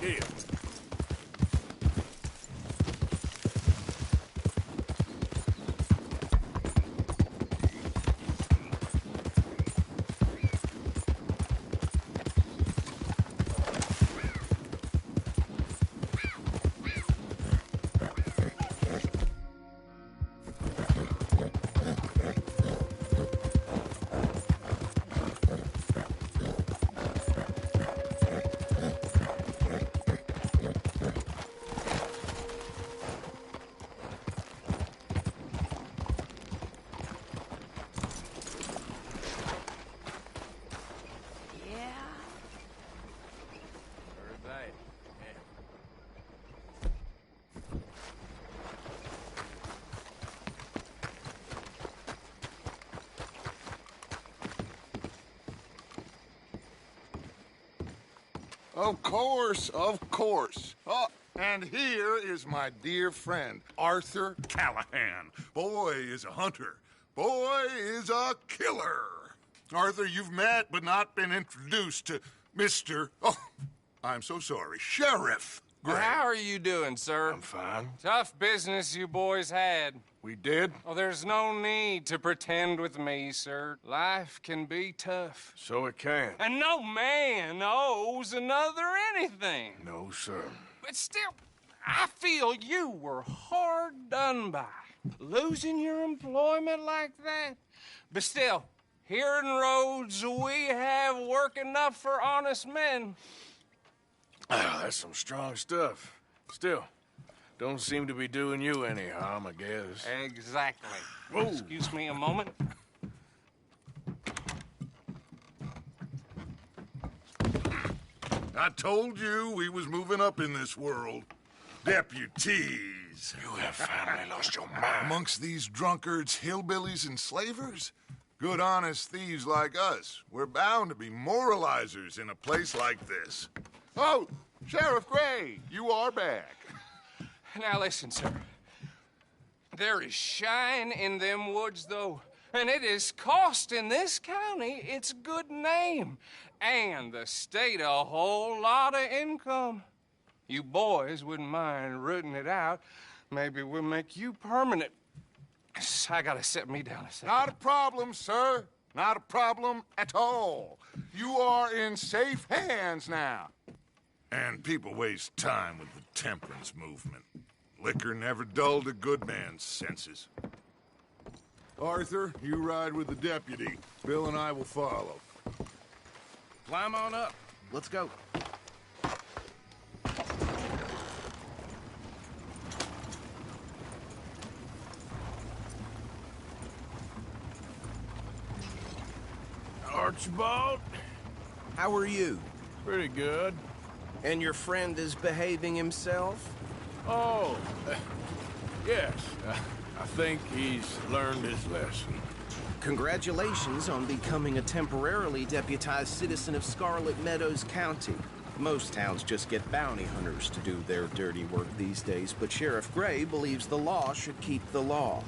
Here. Of course, of course. Oh, and here is my dear friend, Arthur Callahan. Boy is a hunter. Boy is a killer. Arthur, you've met but not been introduced to Mr. Oh, I'm so sorry, Sheriff Gray. How are you doing, sir? I'm fine. Tough business you boys had. We did? Oh, there's no need to pretend with me, sir. Life can be tough. So it can. And no man owes another anything. No, sir. But still, I feel you were hard done by. Losing your employment like that. But still, here in Rhodes, we have work enough for honest men. Ah, that's some strong stuff. Still, don't seem to be doing you any harm, I guess. Exactly. Whoa. Excuse me a moment. I told you we was moving up in this world. Deputies. You have finally lost your mind. Amongst these drunkards, hillbillies, and slavers? Good, honest thieves like us. We're bound to be moralizers in a place like this. Oh, Sheriff Gray, you are back. Now listen, sir. There is shine in them woods, though, and it is costing this county its good name and the state a whole lot of income. You boys wouldn't mind rooting it out. Maybe we'll make you permanent. I gotta sit me down a second. Not a problem, sir. Not a problem at all. You are in safe hands now. And people waste time with the temperance movement. Liquor never dulled a good man's senses. Arthur, you ride with the deputy. Bill and I will follow. Climb on up. Let's go. Archibald? How are you? Pretty good. And your friend is behaving himself? Oh, yes. I think he's learned his lesson. Congratulations on becoming a temporarily deputized citizen of Scarlet Meadows County. Most towns just get bounty hunters to do their dirty work these days, but Sheriff Gray believes the law should keep the law.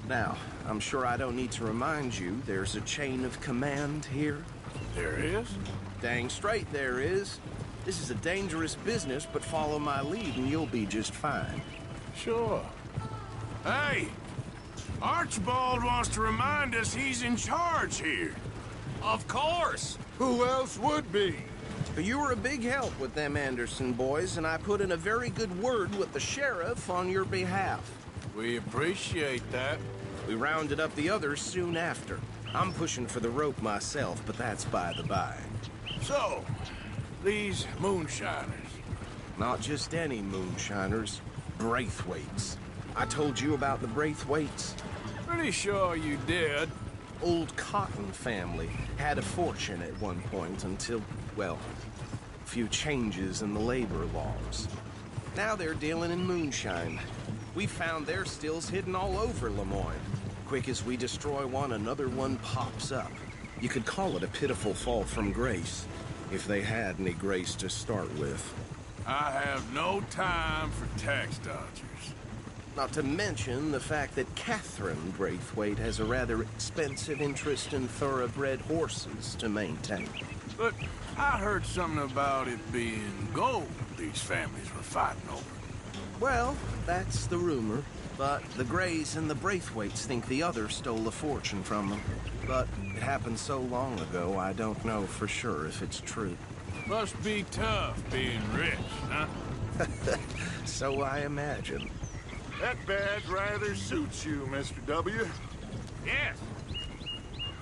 Now, I'm sure I don't need to remind you there's a chain of command here. There is? Dang straight there is. This is a dangerous business, but follow my lead and you'll be just fine. Sure. Hey! Archibald wants to remind us he's in charge here. Of course! Who else would be? But you were a big help with them Anderson boys, and I put in a very good word with the sheriff on your behalf. We appreciate that. We rounded up the others soon after. I'm pushing for the rope myself, but that's by the by. So, these moonshiners. Not just any moonshiners. Braithwaites. I told you about the Braithwaites? Pretty sure you did. Old Cotton family had a fortune at one point until, well, a few changes in the labor laws. Now they're dealing in moonshine. We found their stills hidden all over Lemoyne. Quick as we destroy one, another one pops up. You could call it a pitiful fall from grace, if they had any grace to start with. I have no time for tax dodgers. Not to mention the fact that Catherine Braithwaite has a rather expensive interest in thoroughbred horses to maintain. But I heard something about it being gold these families were fighting over. Well, that's the rumor. But the Greys and the Braithwaites think the others stole a fortune from them. But it happened so long ago, I don't know for sure if it's true. Must be tough being rich, huh? So I imagine. That badge rather suits you, Mr. W. Yes.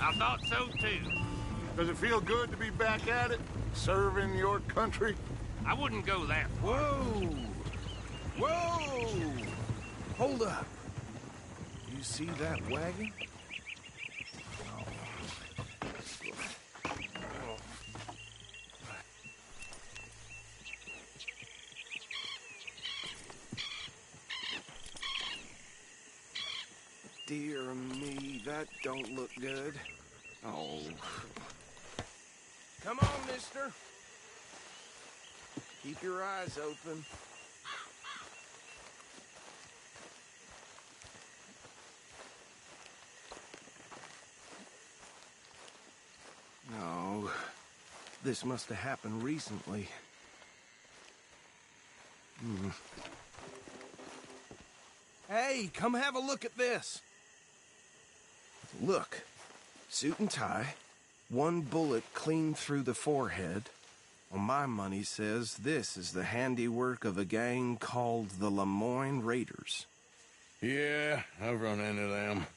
I thought so, too. Does it feel good to be back at it? Serving your country? I wouldn't go that far. Whoa! Whoa! Hold up. You see that wagon? Dear me, that don't look good. Oh. Come on, mister. Keep your eyes open. No. This must have happened recently. Hey, come have a look at this. Look. Suit and tie. One bullet clean through the forehead. Well, my money says this is the handiwork of a gang called the Lemoyne Raiders. Yeah, I've run into them.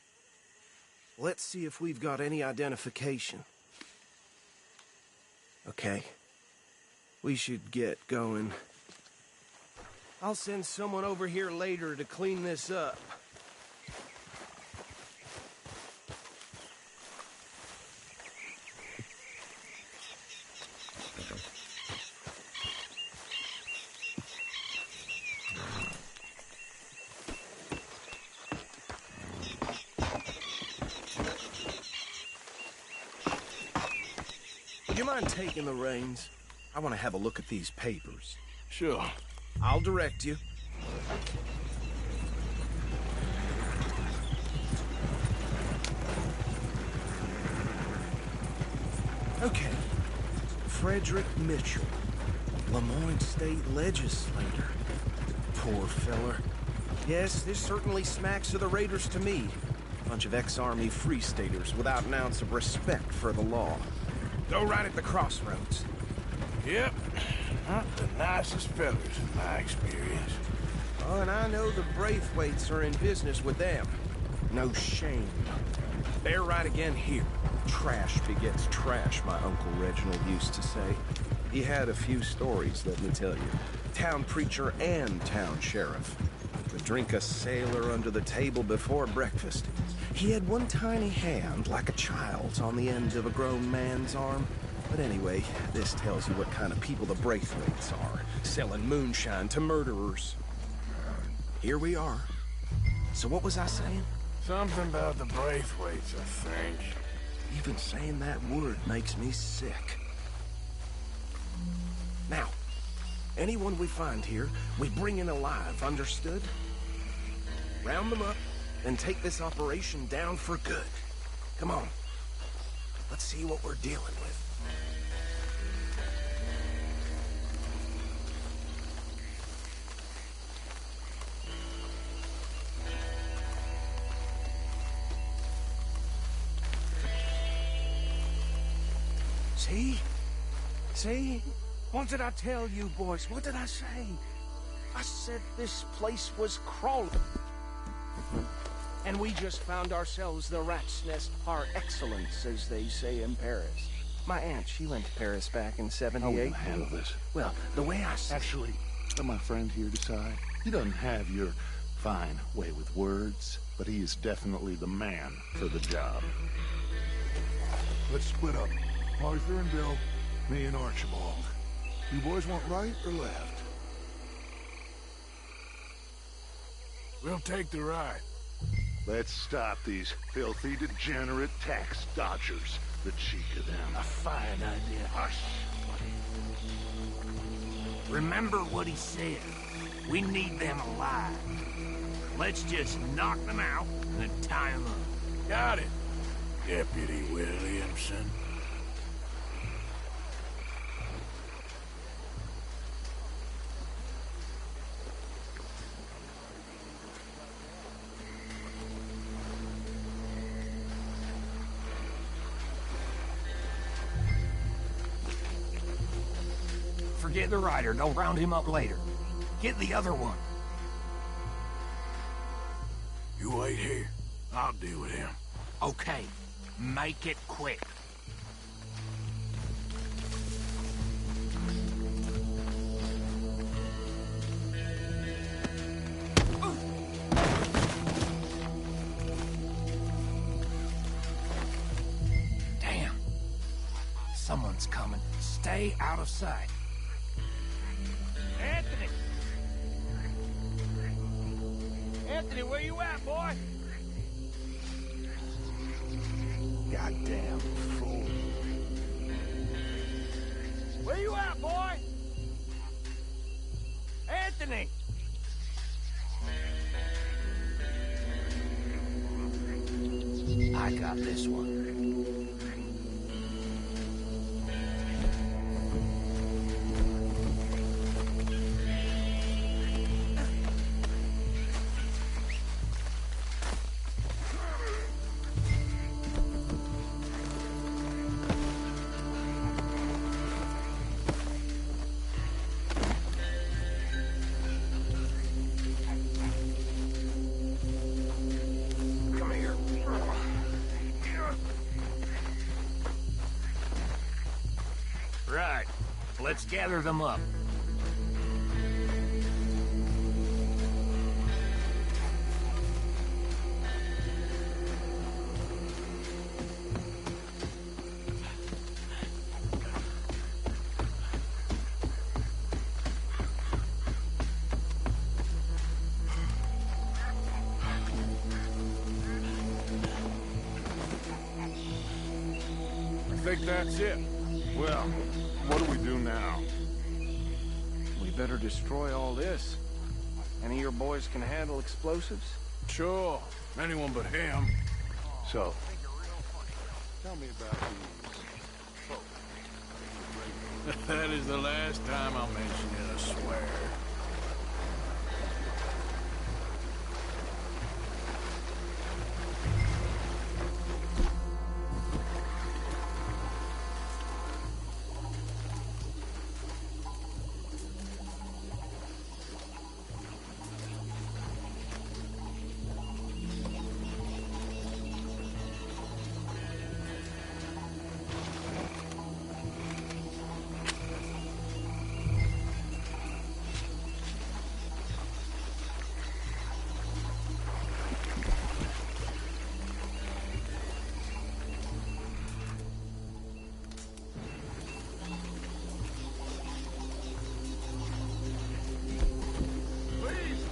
Let's see if we've got any identification. Okay. We should get going. I'll send someone over here later to clean this up. Would you mind taking the reins? I want to have a look at these papers. Sure. I'll direct you. Okay. Frederick Mitchell, Lemoyne State Legislator. Poor feller. Yes, this certainly smacks of the Raiders to me. Bunch of ex-Army Free Staters without an ounce of respect for the law. Go right at the crossroads. Yep. Not the nicest fellas in my experience. Oh, and I know the Braithwaites are in business with them. No shame. They're right again here. Trash begets trash, my Uncle Reginald used to say. He had a few stories, let me tell you. Town preacher and town sheriff. Would drink a sailor under the table before breakfast. He had one tiny hand, like a child's, on the end of a grown man's arm. But anyway, this tells you what kind of people the Braithwaites are, selling moonshine to murderers. Here we are. So what was I saying? Something about the Braithwaites, I think. Even saying that word makes me sick. Now, anyone we find here, we bring in alive, understood? Round them up, and take this operation down for good. Come on. Let's see what we're dealing with. See? See? What did I tell you, boys? What did I say? I said this place was crawling. And we just found ourselves the rat's nest par excellence, as they say in Paris. My aunt, she went to Paris back in '78. How will you handle this? Well, the way I see Actually, let my friend here decide. He doesn't have your fine way with words, but he is definitely the man for the job. Let's split up. Arthur and Bill, me and Archibald. You boys want right or left? We'll take the right. Let's stop these filthy, degenerate tax dodgers. The cheek of them. A fine idea. Hush. Remember what he said. We need them alive. Let's just knock them out and tie them up. Got it, Deputy Williamson. Forget the rider. Don't round him up later. Get the other one. You wait here. I'll deal with him. Okay. Make it quick. Damn. Someone's coming. Stay out of sight. Anthony! Anthony, where you at, boy? Goddamn fool. Where you at, boy? Anthony! I got this one. Right. Let's gather them up. I think that's it. Well, what do we do now? We better destroy all this. Any of your boys can handle explosives? Sure. Anyone but him. So, tell me about these. That is the last time I'll mention it, I swear.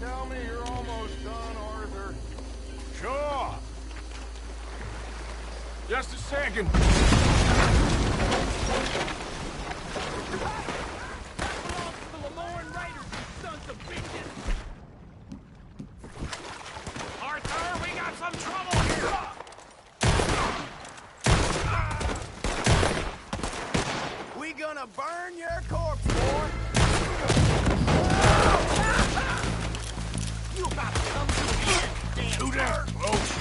Tell me you're almost done, Arthur. Sure. Just a second. Arthur, we got some trouble here! We gonna burn your corpse, boy! You about to come to the end, damn Too damn close.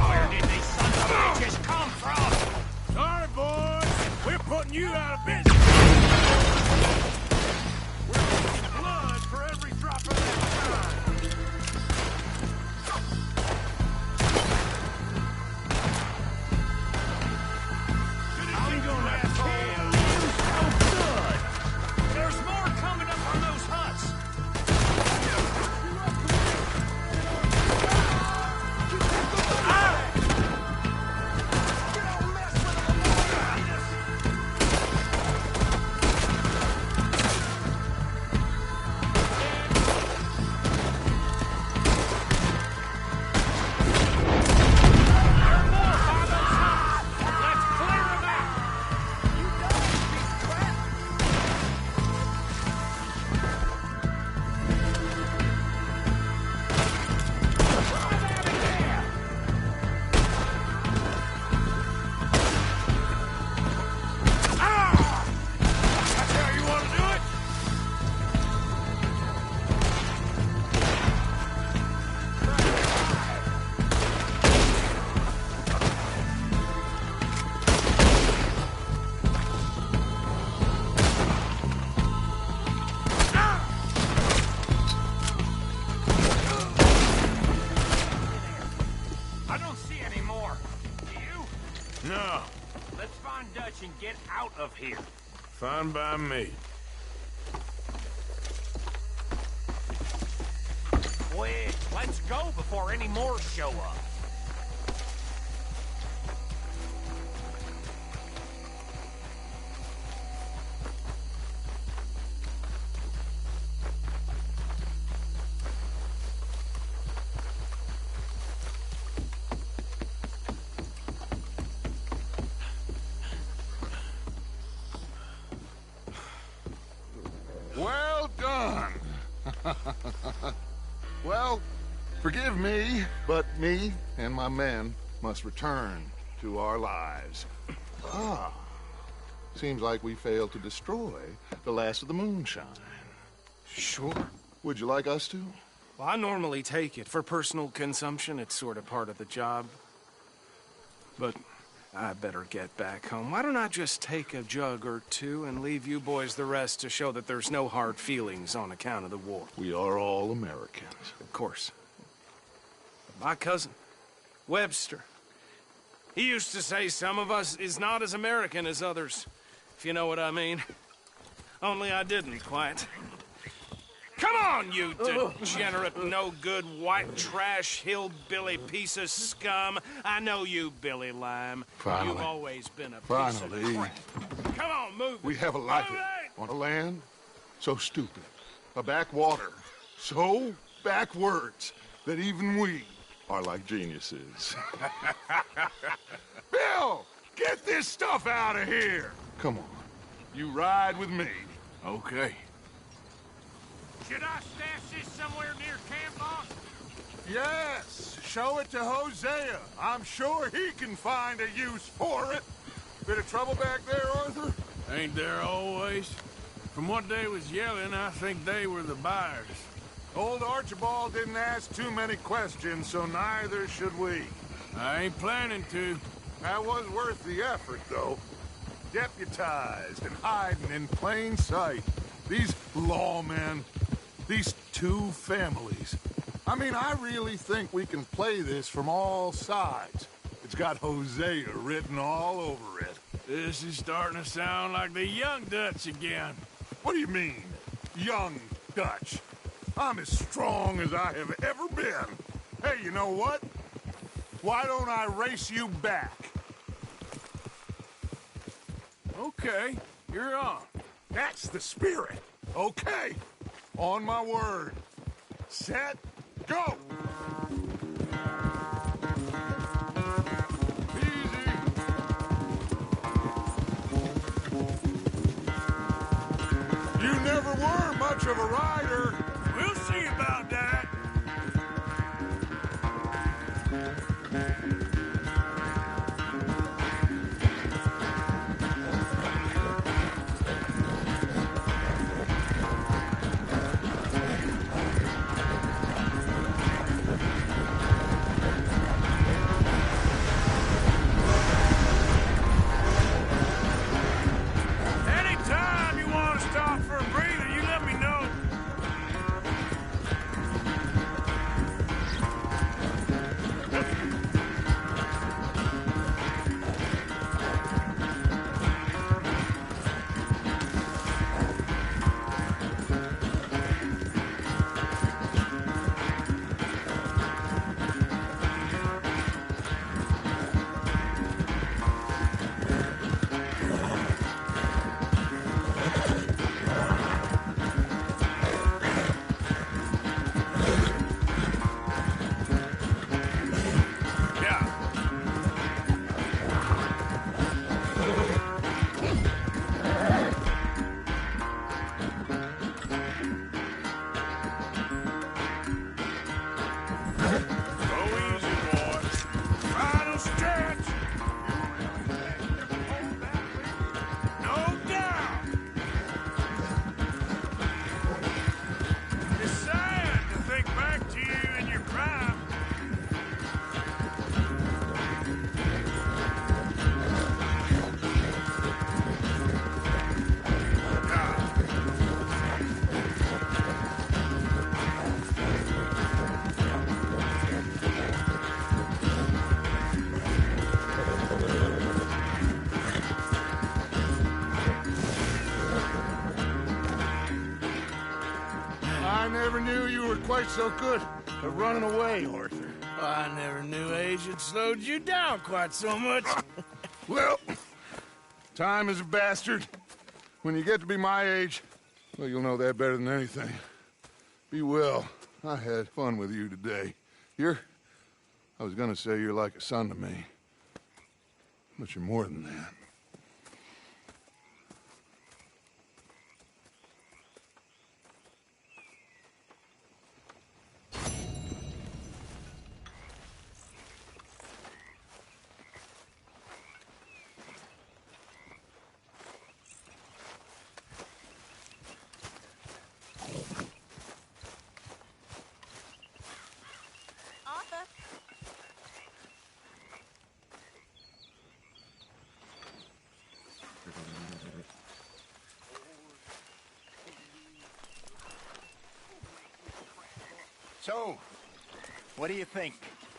Where did these sons of bitches come from? Sorry, boys. We're putting you out of business. We're losing blood for every drop of that time. I'm gonna tell you so good! There's more coming up from those huts! No. Let's find Dutch and get out of here. Fine by me. Quick, let's go before any more show up. Well done. Well, forgive me, but me and my men must return to our lives. Seems like we failed to destroy the last of the moonshine. Sure. Would you like us to? Well, I normally take it. For personal consumption, it's sort of part of the job. But I better get back home. Why don't I just take a jug or two and leave you boys the rest to show that there's no hard feelings on account of the war? We are all Americans. Of course. But my cousin, Webster, he used to say some of us is not as American as others, if you know what I mean. Only I didn't quite. Come on, you degenerate, no-good, white trash, hillbilly piece of scum. I know you, Billy Lime. Finally. You've always been a Finally. piece of crap. Come on, move it. We have a life Move it! on a land so stupid, a backwater so backwards that even we are like geniuses. Bill, get this stuff out of here. Come on, you ride with me. Okay. Should I stash this somewhere near camp, boss? Yes, show it to Hosea. I'm sure he can find a use for it. Bit of trouble back there, Arthur? Ain't there always? From what they was yelling, I think they were the buyers. Old Archibald didn't ask too many questions, so neither should we. I ain't planning to. That was worth the effort, though. Deputized and hiding in plain sight. These lawmen, these two families. I mean, I really think we can play this from all sides. It's got Hosea written all over it. This is starting to sound like the young Dutch again. What do you mean, young Dutch? I'm as strong as I have ever been. Hey, you know what? Why don't I race you back? Okay, you're on. That's the spirit. Okay, on my word. Set, go! Easy. You never were much of a rider. We'll see about that. Anytime you want to stop for a breather, you let me know. quite so good at running away, Arthur. I never knew age had slowed you down quite so much. Well, time is a bastard. When you get to be my age, well, you'll know that better than anything. Be well. I had fun with you today. I was gonna say you're like a son to me. But you're more than that. So, what do you think?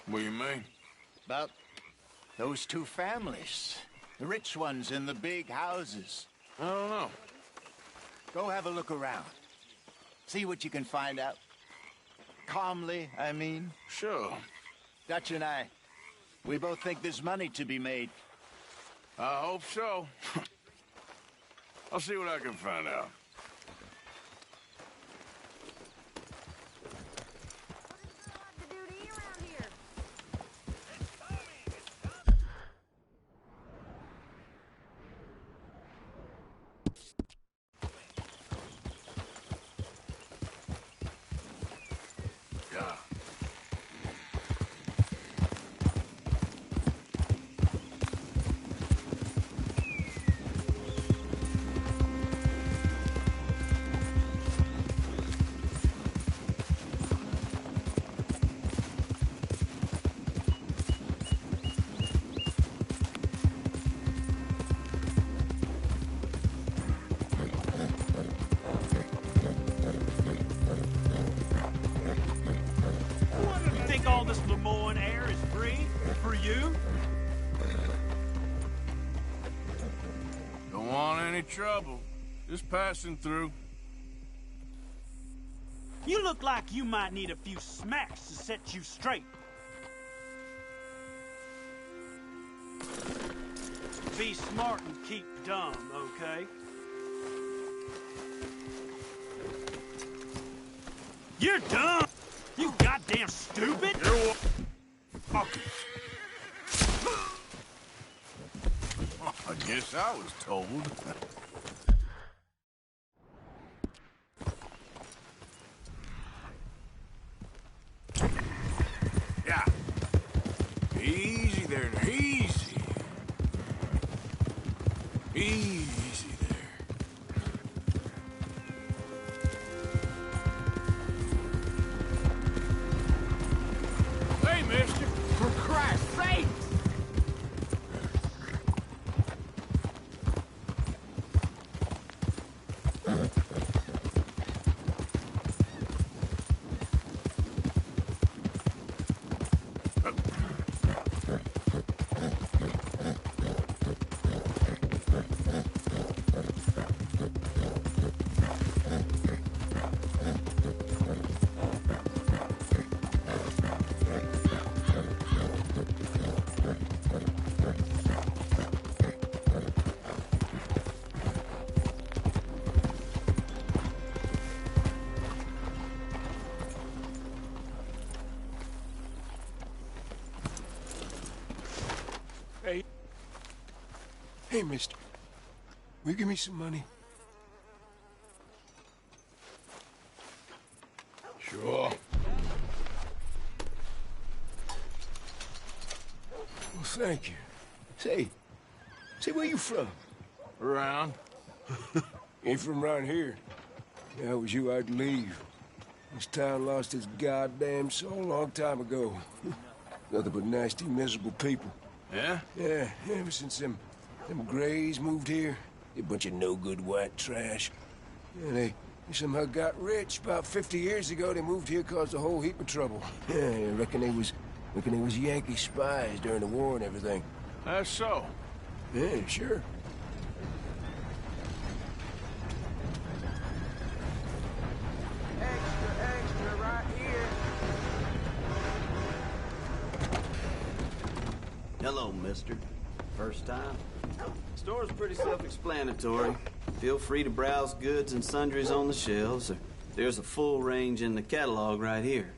What do you mean? About those two families. The rich ones in the big houses. I don't know. Go have a look around. See what you can find out. Calmly, I mean. Sure. Dutch and I, we both think there's money to be made. I hope so. I'll see what I can find out. All this Lemoyne air is free for you? Don't want any trouble. Just passing through. You look like you might need a few smacks to set you straight. Be smart and keep dumb, okay? You're dumb! You goddamn stupid! You're I guess I was told. Yeah. Easy there, easy. Easy there. Hey, mister. For Christ's sake! Hey, mister. Will you give me some money? Sure. Well, thank you. Say, where you from? Around. Ain't from around here. If I was you, I'd leave. This town lost its goddamn soul a long time ago. Nothing but nasty, miserable people. Yeah? Yeah, ever since them Grays moved here, a bunch of no-good white trash. Yeah, they somehow got rich. About 50 years ago, they moved here, caused a whole heap of trouble. Yeah, I reckon they was Yankee spies during the war and everything. That's so. Yeah, sure. Extra, extra, right here. Hello, mister. First time? Store's pretty self-explanatory. Feel free to browse goods and sundries on the shelves. There's a full range in the catalog right here.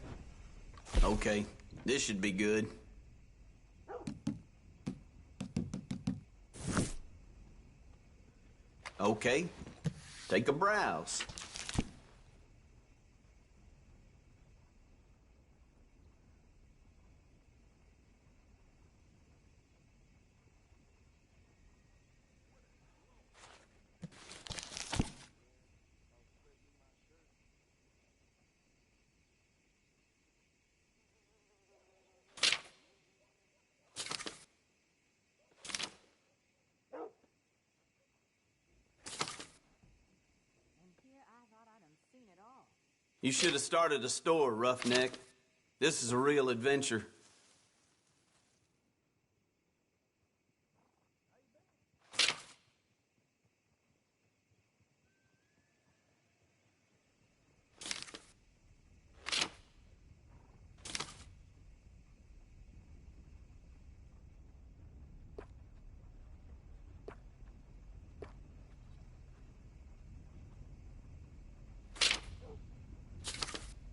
Okay, this should be good. Okay, take a browse. You should have started a store, roughneck. This is a real adventure.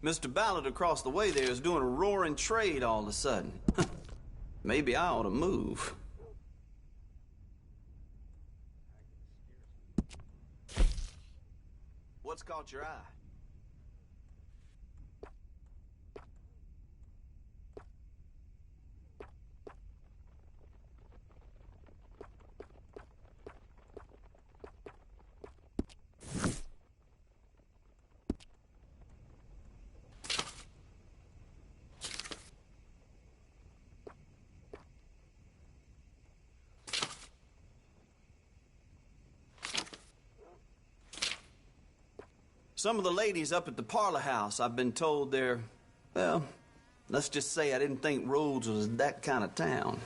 Mr. Ballard across the way there is doing a roaring trade all of a sudden. Maybe I ought to move. What's caught your eye? Some of the ladies up at the parlor house, I've been told they're, well, let's just say I didn't think Rhodes was that kind of town.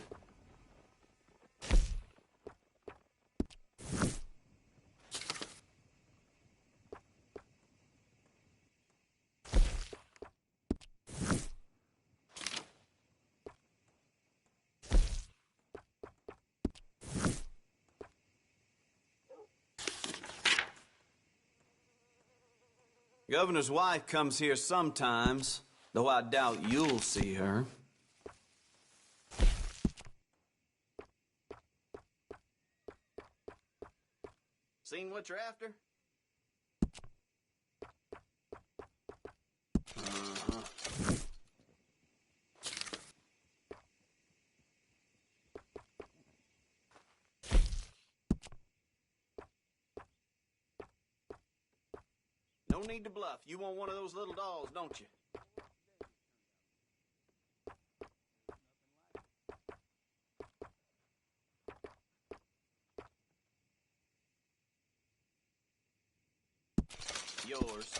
Governor's wife comes here sometimes, though I doubt you'll see her. Seen what you're after? No need to bluff. You want one of those little dolls, don't you? Yours.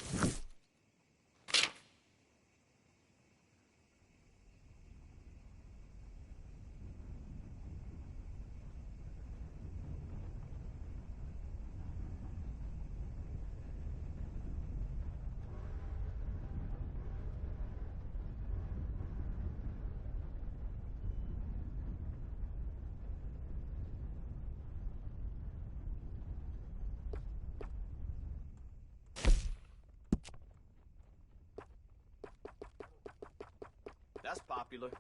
That's popular.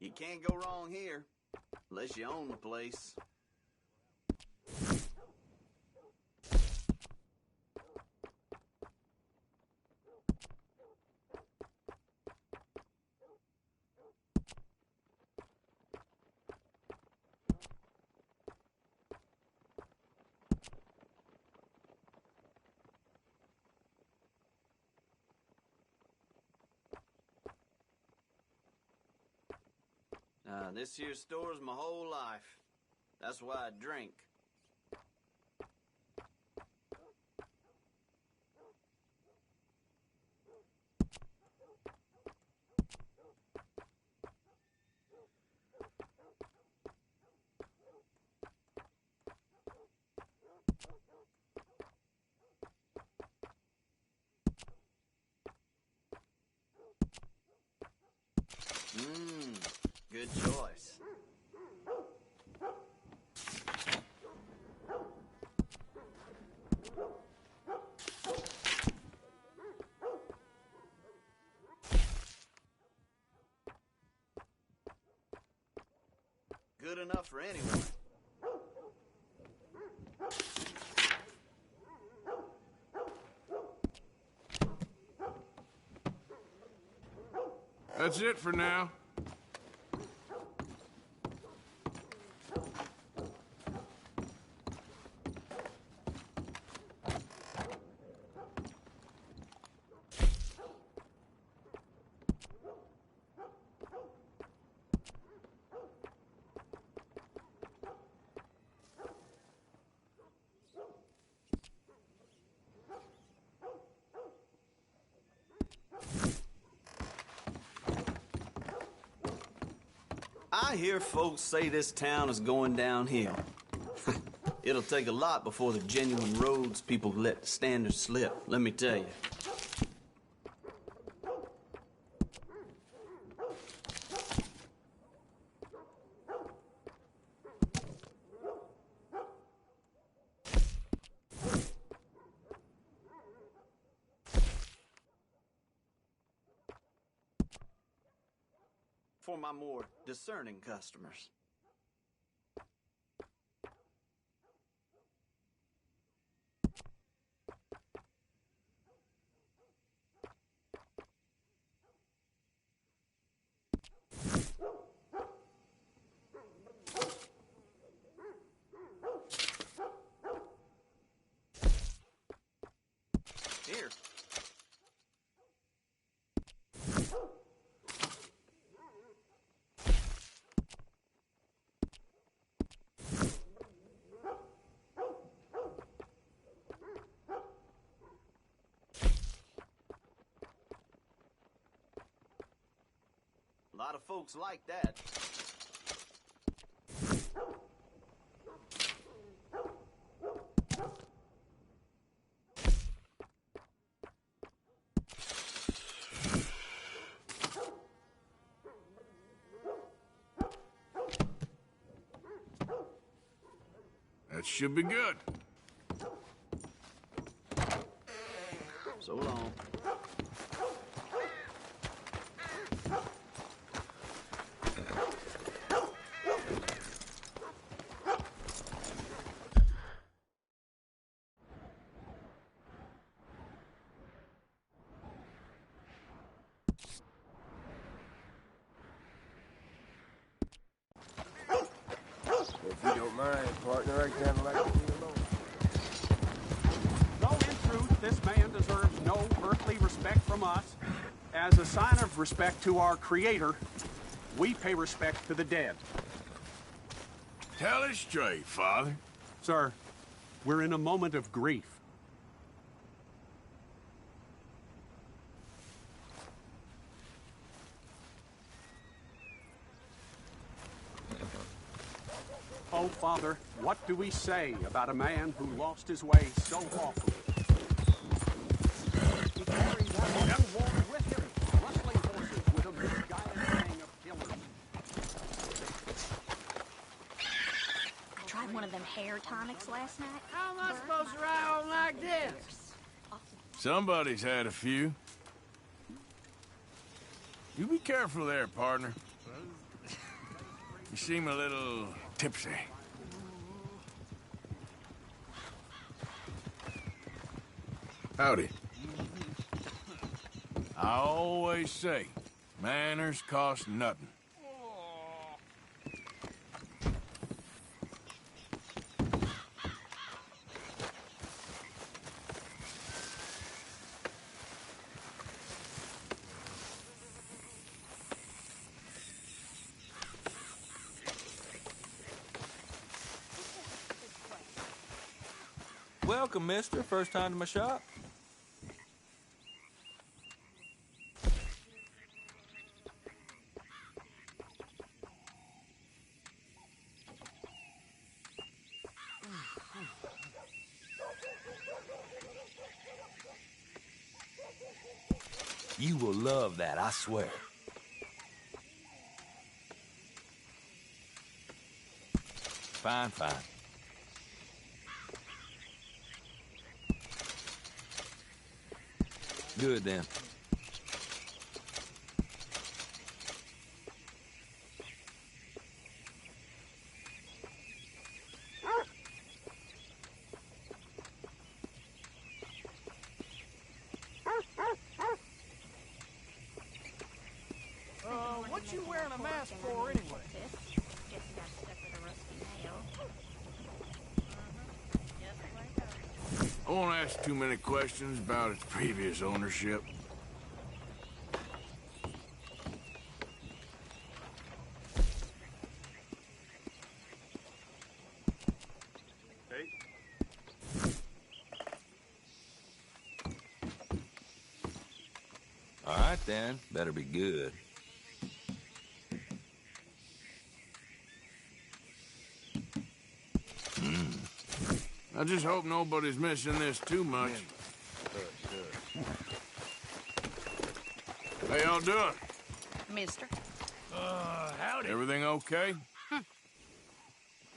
You can't go wrong here, unless you own the place. This here store's my whole life. That's why I drink. Good choice. Good enough for anyone. That's it for now. I hear folks say this town is going downhill. It'll take a lot before the genuine roads people let the standards slip, let me tell you. For my more discerning customers. Here. A lot of folks like that. That should be good. So long. If you don't mind, partner, I kinda like to be alone. Though in truth, this man deserves no earthly respect from us, as a sign of respect to our Creator, we pay respect to the dead. Tell it straight, Father. Sir, we're in a moment of grief. Oh, Father, what do we say about a man who lost his way so awfully? He carried that one woman with him, rustling horses with a misguided gang of killers. I tried one of them hair tonics last night. How am I supposed to ride on like this? Somebody's had a few. You be careful there, partner. You seem a little tipsy. Howdy. I always say, manners cost nothing. welcome, mister. First time to my shop. You will love that, I swear. Fine, fine. Good, then. What you wearing a mask for anyway? I won't ask too many questions about its previous ownership. All right, then. Better be good. I just hope nobody's missing this too much. How y'all doing? Mister. Howdy. Everything okay? All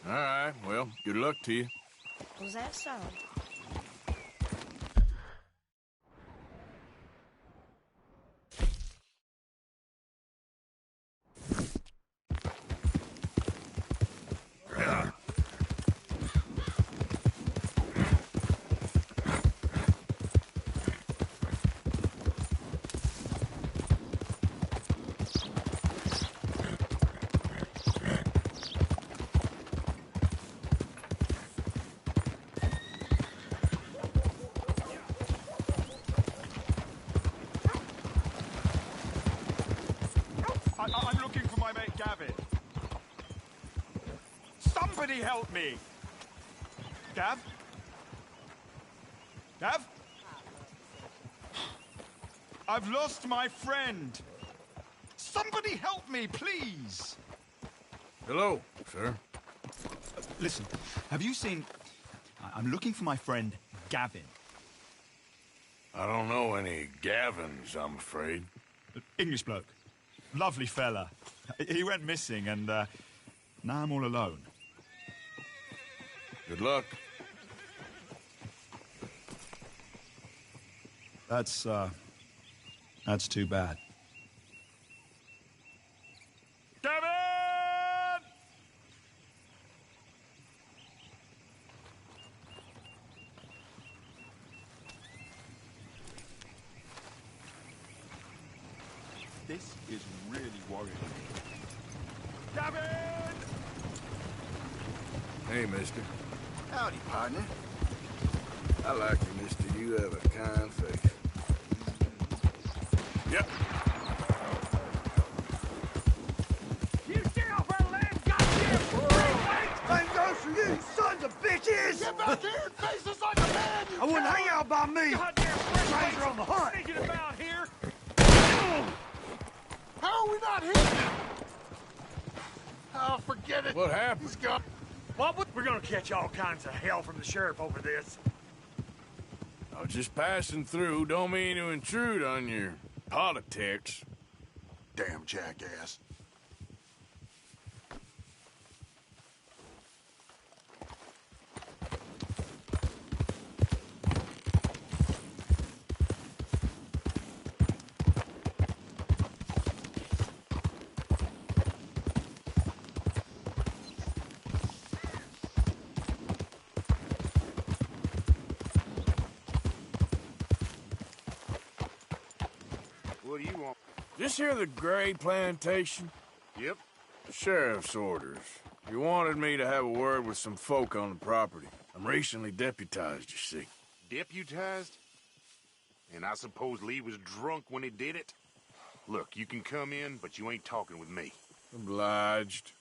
right, well, good luck to you. Was that so? I'm looking for my mate Gavin. Somebody help me! Gav? Gav? I've lost my friend. Somebody help me, please! Hello, sir. Listen, have you seen... I'm looking for my friend Gavin. I don't know any Gavins, I'm afraid. English bloke. Lovely fella. He went missing, and now I'm all alone. Good luck. That's too bad. Gavin! This is really worrying me. Gavin! Hey, mister. Howdy, partner. I like you, mister. You have a kind face. Yep. You stay off our land, goddamn! Same goes for you, sons of bitches! Get back here and face us like a man! I wouldn't hang out by me! Goddamn stranger on the hunt! Thinking about here! How are we not here? Oh, forget it. What happened? He's gone. What? We're gonna catch all kinds of hell from the sheriff over this. I was just passing through. Don't mean to intrude on your politics. Damn jackass. What do you want? This here the Gray Plantation? Yep. Sheriff's orders. You wanted me to have a word with some folk on the property. I'm recently deputized, you see. Deputized? And I suppose Lee was drunk when he did it? Look, you can come in, but you ain't talking with me. Obliged.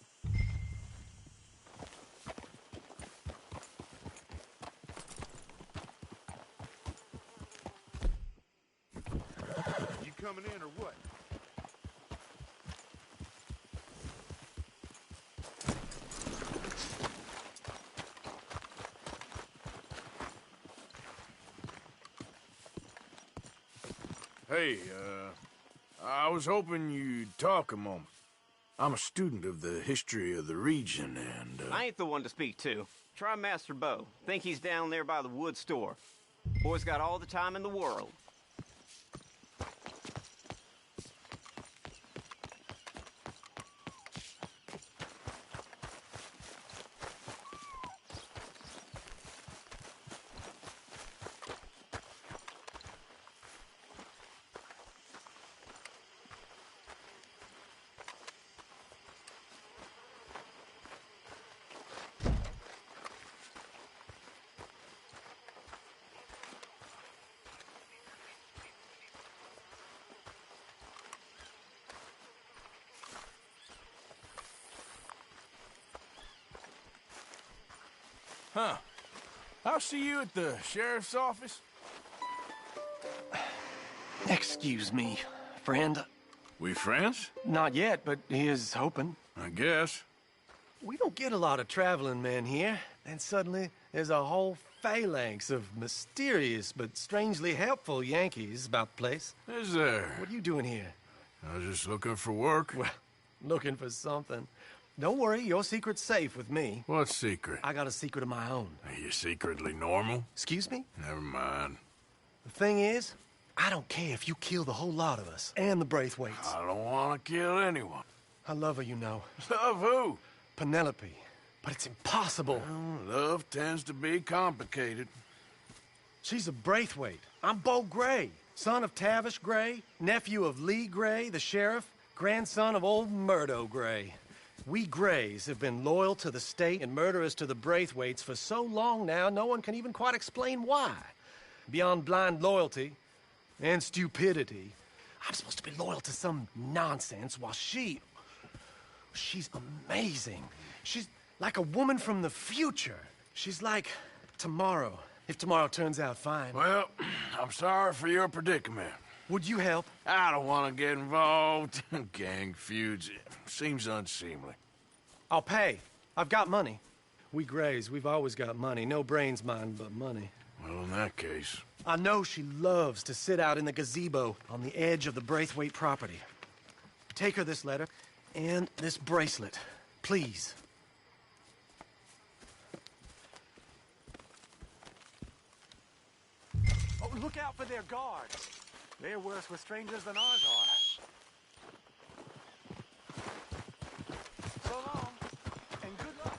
coming in or what? Hey, I was hoping you'd talk a moment. I'm a student of the history of the region, and, I ain't the one to speak to. Try Master Bo. Think he's down there by the wood store. Boy's got all the time in the world. Huh. I'll see you at the sheriff's office. Excuse me, friend. We friends? Not yet, but he is hoping. I guess. We don't get a lot of traveling men here, and suddenly there's a whole phalanx of mysterious but strangely helpful Yankees about the place. Is there? What are you doing here? I was just looking for work. Well, looking for something. Don't worry, your secret's safe with me. What secret? I got a secret of my own. Are you secretly normal? Excuse me? Never mind. The thing is, I don't care if you kill the whole lot of us, and the Braithwaites. I don't want to kill anyone. I love her, you know. Love who? Penelope. But it's impossible. Well, love tends to be complicated. She's a Braithwaite. I'm Bo Gray, son of Tavish Gray, nephew of Lee Gray, the sheriff, grandson of old Murdo Gray. We Grays have been loyal to the state and murderers to the Braithwaites for so long now, no one can even quite explain why. Beyond blind loyalty and stupidity, I'm supposed to be loyal to some nonsense while she's amazing. She's like a woman from the future. She's like tomorrow, if tomorrow turns out fine. Well, I'm sorry for your predicament. Would you help? I don't want to get involved. Gang feuds. Seems unseemly. I'll pay. I've got money. We Grays, we've always got money. No brains, mind, but money. Well, in that case... I know she loves to sit out in the gazebo on the edge of the Braithwaite property. Take her this letter and this bracelet, please. Oh, look out for their guards. They're worse with strangers than ours are. So long, and good luck.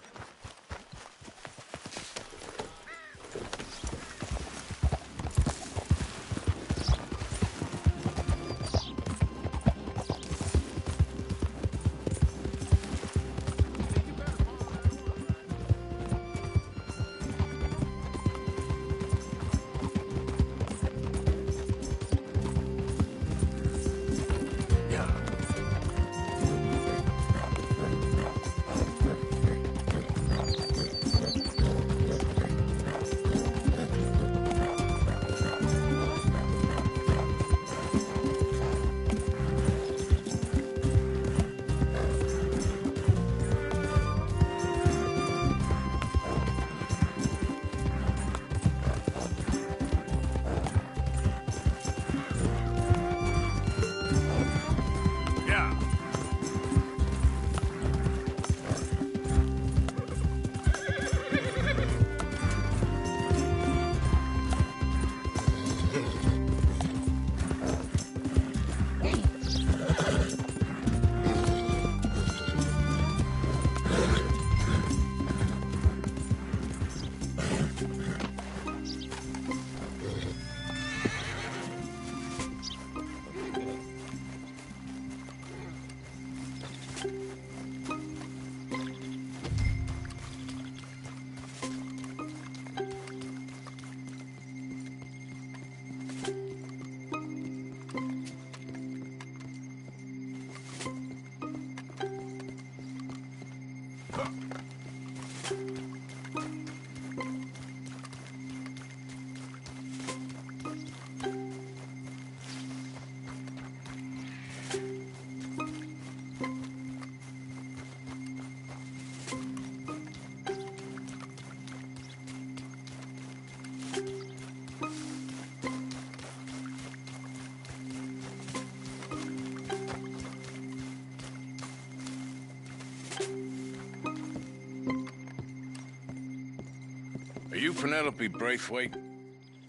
you Penelope Braithwaite?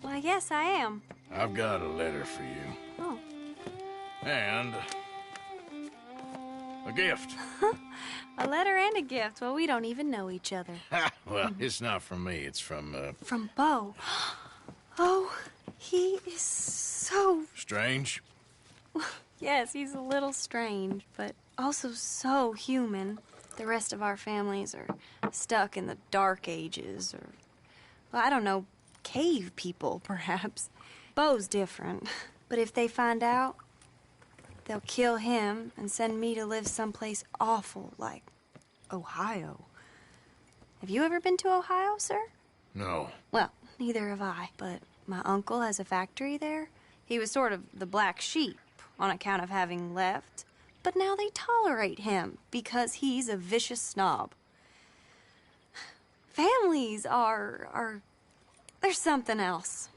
Why, yes, I am. I've got a letter for you. Oh. And a gift. A letter and a gift. Well, we don't even know each other. Well, it's not from me. It's from, From Bo. Oh, he is so... Strange? Yes, he's a little strange, but also so human. The rest of our families are stuck in the Dark Ages, or, well, I don't know, cave people, perhaps. Bo's different, but if they find out, they'll kill him and send me to live someplace awful like Ohio. Have you ever been to Ohio, sir? No. Well, neither have I, but my uncle has a factory there. He was sort of the black sheep on account of having left, but now they tolerate him because he's a vicious snob. Families are there's something else.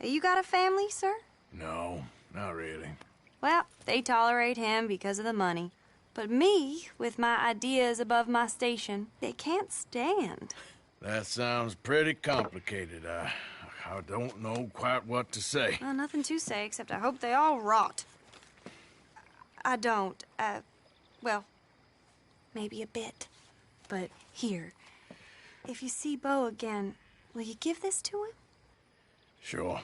You got a family, sir? No, not really. Well, they tolerate him because of the money. But me, with my ideas above my station, they can't stand. That sounds pretty complicated. I don't know quite what to say. Well, nothing to say, except I hope they all rot. I don't. Well, maybe a bit. But here, if you see Bo again, will you give this to him? Sure.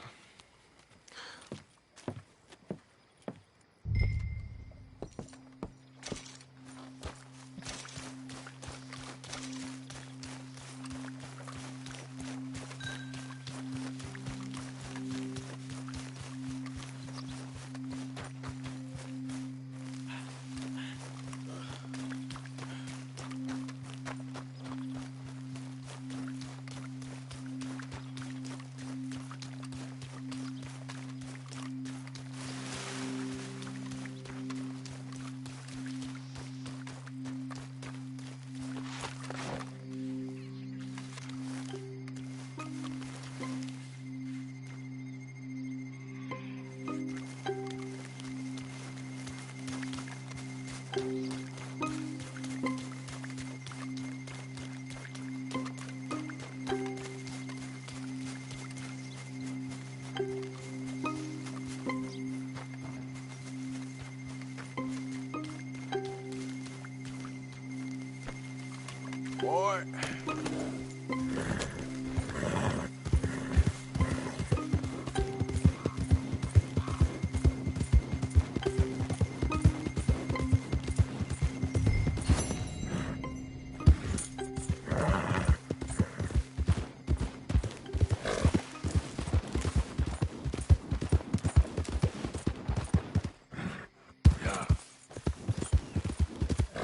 Boy.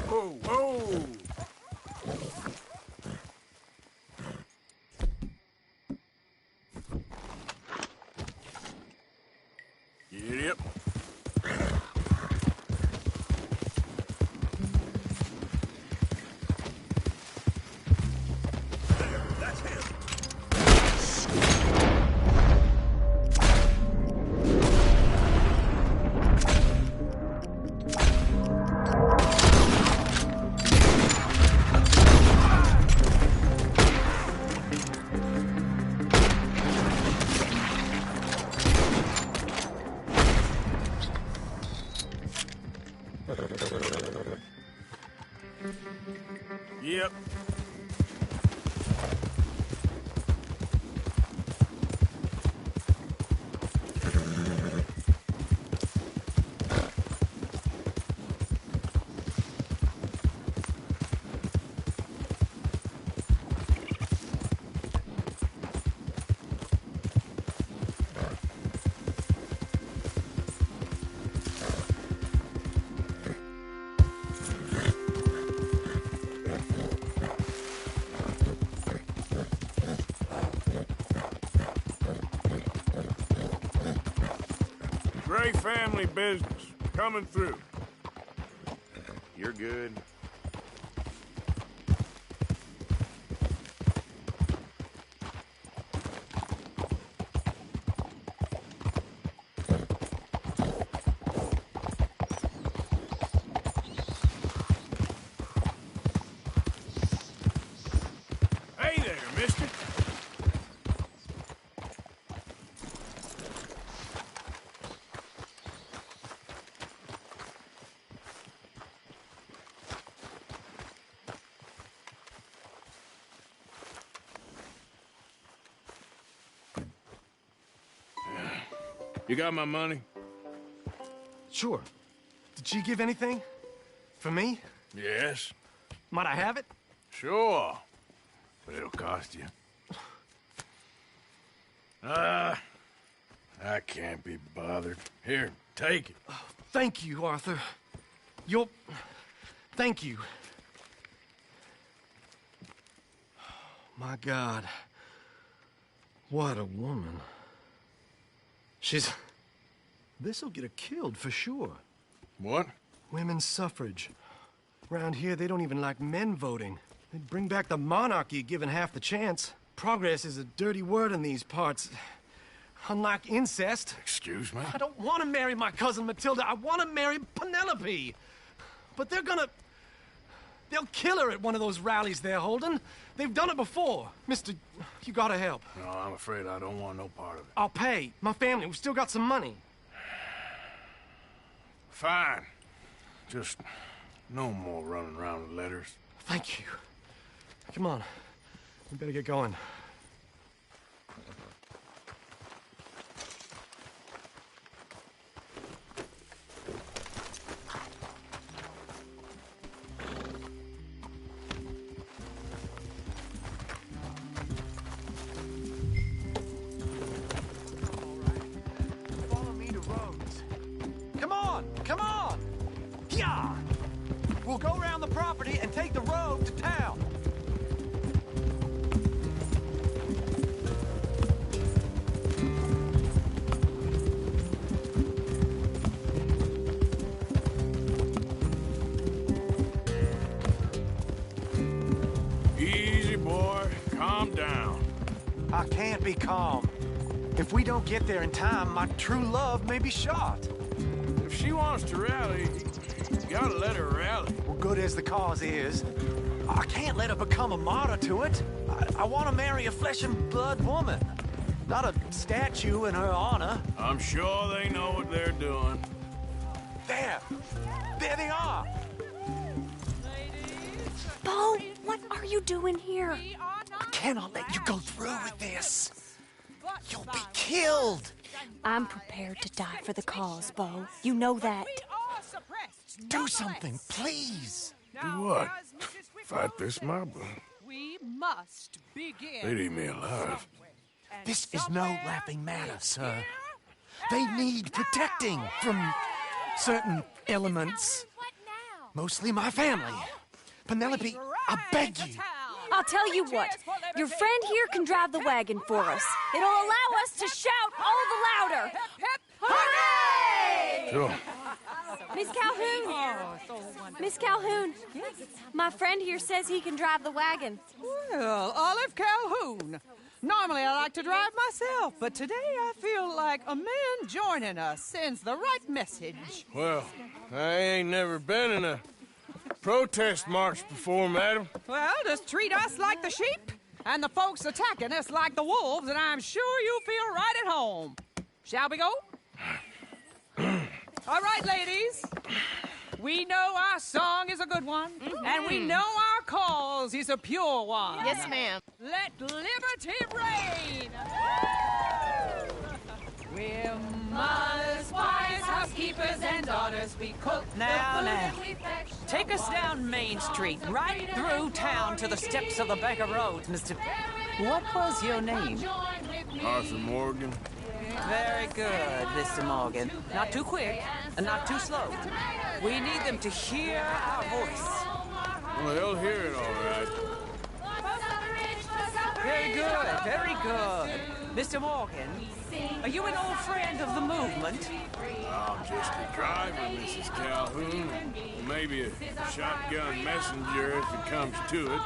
Whoa, whoa! Yep. That's him. Yep. Great family business. Coming through. You're good. Hey there, mister. You got my money? Sure. Did she give anything? For me? Yes. Might I have it? Sure. But it'll cost you. I can't be bothered. Here, take it. Oh, thank you, Arthur. Thank you. My God. What a woman. This'll get her killed for sure. What? Women's suffrage. Around here, they don't even like men voting. They'd bring back the monarchy given half the chance. Progress is a dirty word in these parts. Unlike incest. Excuse me? I don't want to marry my cousin Matilda. I want to marry Penelope. But they'll kill her at one of those rallies they're holding. They've done it before. Mister, you gotta help. No, I'm afraid I don't want no part of it. I'll pay. My family, we've still got some money. Fine. Just no more running around with letters. Thank you. Come on. We better get going. Come on! Yeah! We'll go around the property and take the road to town. Easy, boy. Calm down. I can't be calm. If we don't get there in time, my true love may be shot. If she wants to rally, you gotta let her rally. Well, good as the cause is, I can't let her become a martyr to it. I want to marry a flesh and blood woman, not a statue in her honor. I'm sure they know what they're doing. There they are. Bo, what are you doing here? I cannot let you go through with this. You'll be killed. I'm prepared to die for the cause, Bo. You know that. Do something, please. Do what? Fight this mob? We must begin. They'd eat me alive. This is no laughing matter, sir. They need protecting from certain elements. Mostly my family. Penelope, I beg you. I'll tell you what. Your friend here can drive the wagon for us. It'll allow us to shout all the louder. Hooray! Sure. Miss Calhoun. Miss Calhoun. My friend here says he can drive the wagon. Well, Olive Calhoun. Normally I like to drive myself, but today I feel like a man joining us sends the right message. Well, I ain't never been in a protest march before, madam. Well, just treat us like the sheep, and the folks attacking us like the wolves, and I'm sure you feel right at home. Shall we go? All right, ladies. We know our song is a good one, and we know our cause is a pure one. Yes, ma'am. Let liberty reign! We're mothers, wives, housekeepers, and daughters. We cook now. Take us down Main Street, right through town to the steps of the Baker Road, Mr. What was your name? Arthur Morgan. Very good, Mr. Morgan. Not too quick, and not too slow. We need them to hear our voice. Well, they'll hear it all right. Very good, very good. Mr. Morgan, are you an old friend of the movement? I'm just a driver, Mrs. Calhoun. Maybe a shotgun messenger if it comes to it.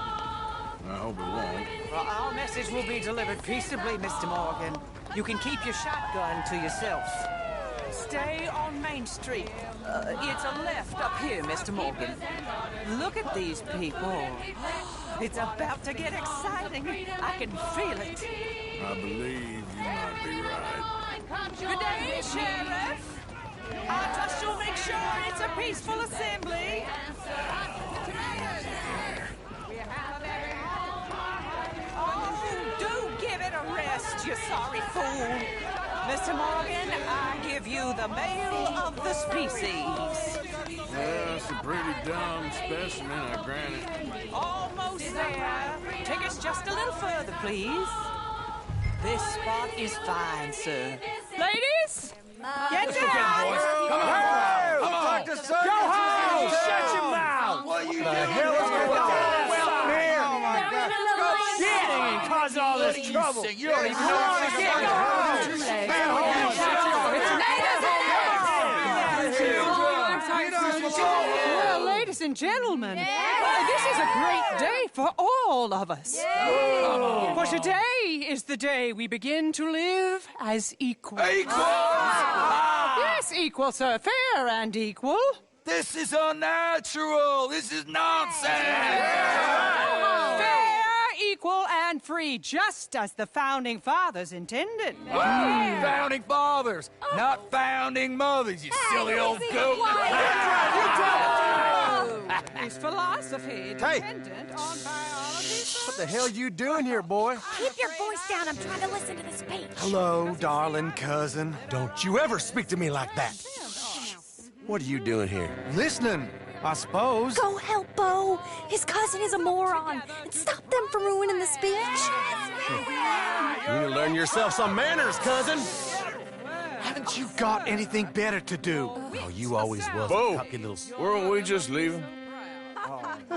I hope it won't. Well, our message will be delivered peaceably, Mr. Morgan. You can keep your shotgun to yourself. Stay on Main Street. It's a left up here, Mr. Morgan. Look at these people. It's about to get exciting. I can feel it. I believe you might be right. Good day, Sheriff. I trust you'll make sure it's a peaceful assembly. Oh, do give it a rest, you sorry fool. Mr. Morgan, I give you the male of the species. Yeah, that's a pretty dumb specimen, I grant it. Almost there. Take us just a little further, please. This spot is fine, sir. Ladies, get down! Come on! Come on! Go home! Shut your mouth! What are you doing? The hell is going on here? Oh my God! Shit! And cause all this trouble. You don't even know what's going on. Well, ladies and gentlemen, this is a great day for all of us. For today is the day we begin to live as equals. Yes, equal, sir. Fair and equal. This is unnatural. This is nonsense. Fair, equal, and free, just as the Founding Fathers intended. Founding fathers, not founding mothers, you silly old goat. Is philosophy dependent on biology? What the hell you doing here, boy? Keep your voice down. I'm trying to listen to the speech. Hello, darling cousin. Don't you ever speak to me like that. What are you doing here? Listening, I suppose. Go help Bo. His cousin is a moron. And stop them from ruining the speech. You need to learn yourself some manners, cousin. Haven't you got anything better to do? Oh, you always was Bo, a cocky little... weren't we just leaving?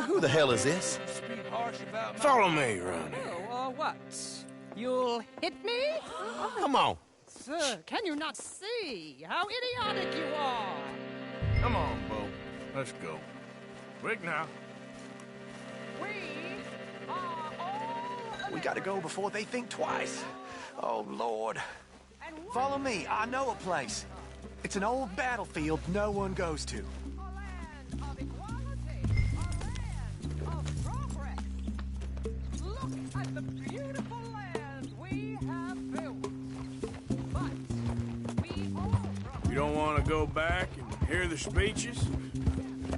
Who the hell is this? Follow me around here. What? You'll hit me? Come on. Sir, can you not see how idiotic you are? Come on, Bo. Let's go. Quick now. We gotta go before they think twice. Oh, Lord. Follow me. I know a place. It's an old battlefield no one goes to. At the beautiful land we have built. You don't want to go back and hear the speeches?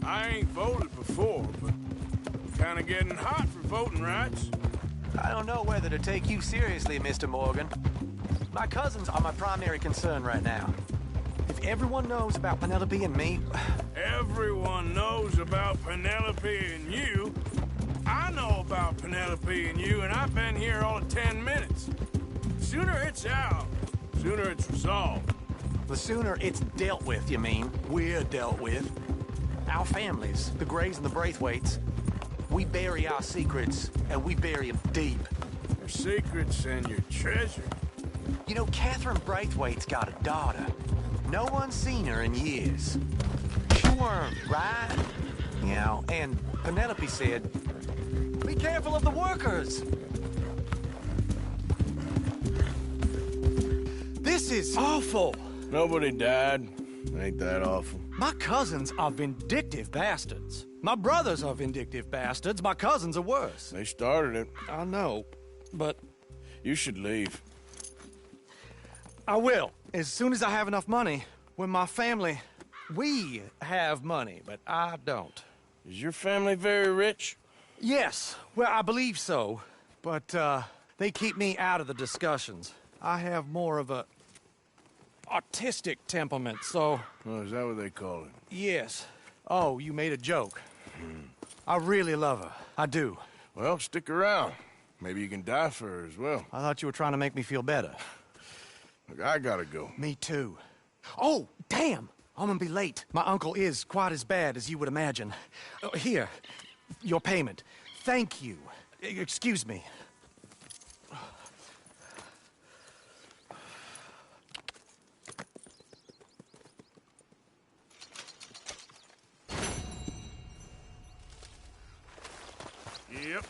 I ain't voted before, but I'm kind of getting hot for voting rights. I don't know whether to take you seriously, Mr. Morgan. My cousins are my primary concern right now. If everyone knows about Penelope and me... Everyone knows about Penelope and you. I know about Penelope and you, and I've been here all of 10 minutes. Sooner it's out, sooner it's resolved. The sooner it's dealt with, you mean? We're dealt with. Our families, the Grays and the Braithwaites, we bury our secrets, and we bury them deep. Your secrets and your treasure. You know, Catherine Braithwaite's got a daughter. No one's seen her in years. She weren't, right? You know, and Penelope said, be careful of the workers. This is awful. Nobody died. Ain't that awful? My cousins are vindictive bastards. My brothers are vindictive bastards. My cousins are worse. They started it. I know, but... You should leave. I will, as soon as I have enough money. When my family... We have money, but I don't. Is your family very rich? Yes, well, I believe so. But, they keep me out of the discussions. I have more of a... artistic temperament, so... Oh, is that what they call it? Yes. Oh, you made a joke. I really love her. I do. Well, stick around. Maybe you can die for her as well. I thought you were trying to make me feel better. Look, I gotta go. Me too. Oh, damn! I'm gonna be late. My uncle is quite as bad as you would imagine. Here, your payment. Thank you. Excuse me. Yep.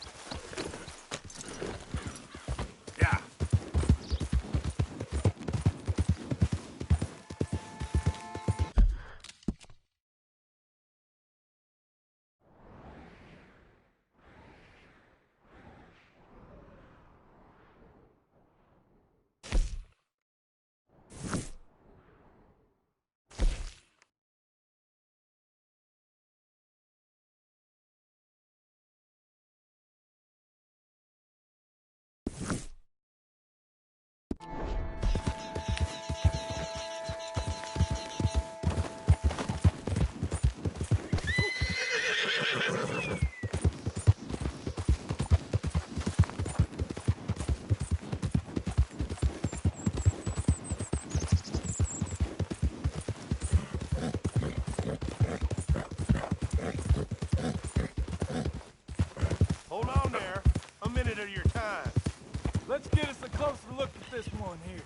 let's get us a closer look at this one here.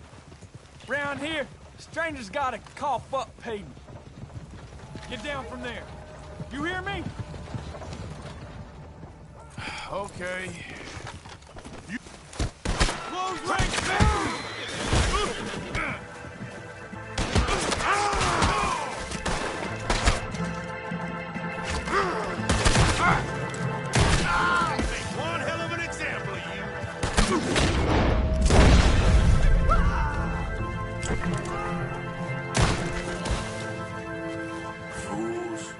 Round here, strangers gotta cough up payment. Get down from there. You hear me? Okay. Close ranks, man! One hell of an example of you. Fools.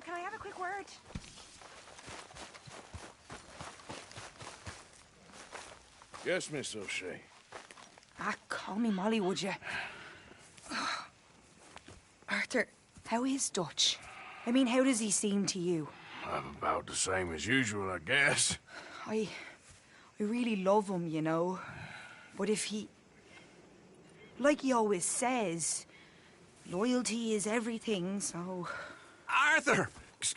Can I have a quick word? Yes, Miss O'Shea. Ah, call me Molly, would you? Arthur, how is Dutch? I mean, how does he seem to you? I'm about the same as usual, I guess. I really love him, you know. But if he... Like he always says, loyalty is everything, so... Arthur!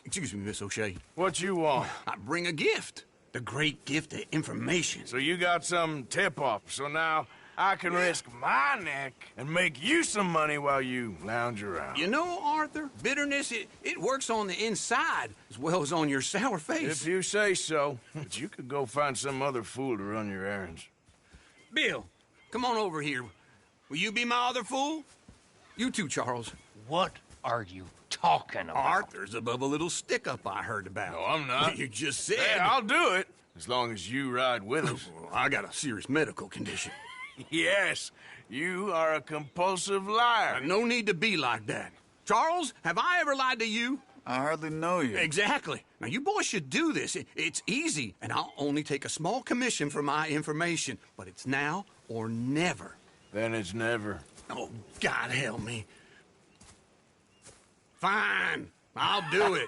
Excuse me, Miss O'Shea. What you want? I bring a gift. The great gift of information. So you got some tip-off, so now I can risk my neck and make you some money while you lounge around. You know, Arthur, bitterness, it works on the inside as well as on your sour face. If you say so. But you could go find some other fool to run your errands. Bill, come on over here. Will you be my other fool? You too, Charles. What are you talking about? Arthur's above a little stick-up I heard about. No, I'm not. You just said... Hey, I'll do it, as long as you ride with us. I got a serious medical condition. Yes, you are a compulsive liar. No need to be like that. Charles, have I ever lied to you? I hardly know you. Exactly. Now, you boys should do this. It's easy, and I'll only take a small commission for my information. But it's now or never. Then it's never. Oh, God help me. Fine. I'll do it.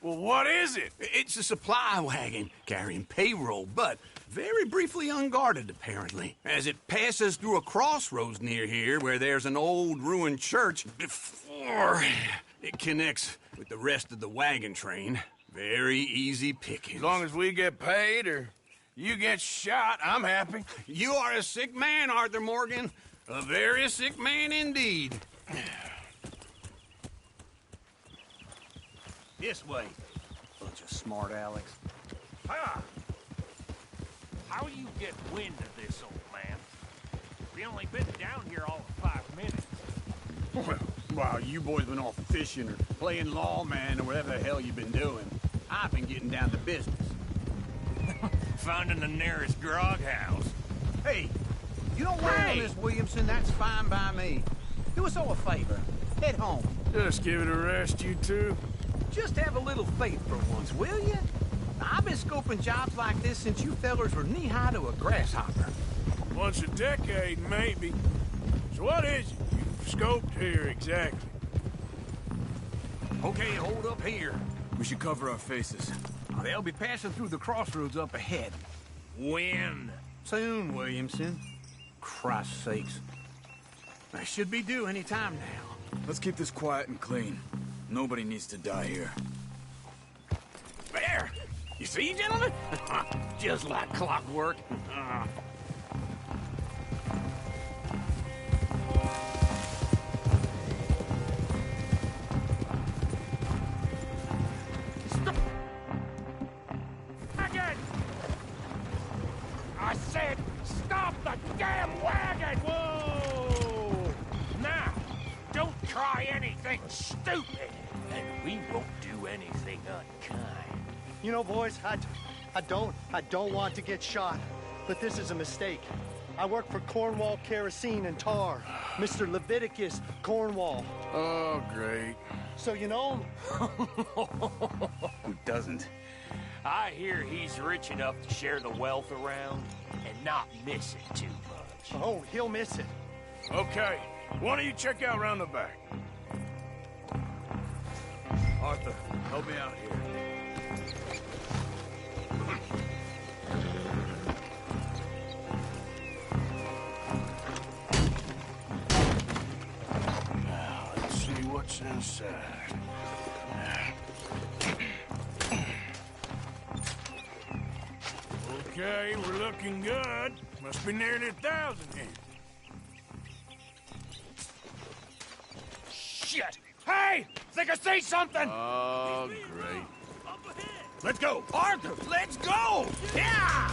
Well, what is it? It's a supply wagon carrying payroll, but very briefly unguarded, apparently. As it passes through a crossroads near here where there's an old ruined church before it connects with the rest of the wagon train. Very easy pickings. As long as we get paid or you get shot, I'm happy. You are a sick man, Arthur Morgan. A very sick man indeed. This way. Bunch of smart Alex. Ha! How you get wind of this, old man? We only been down here all of 5 minutes. Well, while you boys been off fishing or playing lawman or whatever the hell you've been doing, I've been getting down to business. Finding the nearest grog house. Hey, you don't worry on this, Williamson. That's fine by me. Do us all a favor. Head home. Just give it a rest, you two. Just have a little faith for once, will you? I've been scoping jobs like this since you fellers were knee-high to a grasshopper. Once a decade, maybe. So what is it? You scoped here, exactly. Okay, hold up here. We should cover our faces. They'll be passing through the crossroads up ahead. When? Soon, Williamson. Christ's sakes. They should be due any time now. Let's keep this quiet and clean. Nobody needs to die here. There! You see, gentlemen? Just like clockwork. I said, stop the damn wagon! Whoa! Now, don't try anything stupid, and we won't do anything unkind. You know, boys, I don't want to get shot, but this is a mistake. I work for Cornwall Kerosene and Tar, Mr. Leviticus Cornwall. Oh, great. So you know him? Who doesn't? I hear he's rich enough to share the wealth around and not miss it too much. Oh, he'll miss it. Okay, why don't you check out around the back? Arthur, help me out here. Now, let's see what's inside. Okay, we're looking good. Must be nearly 1,000 here. Shit! Hey! Think I see something! Oh, great. Let's go! Arthur, let's go! Yeah!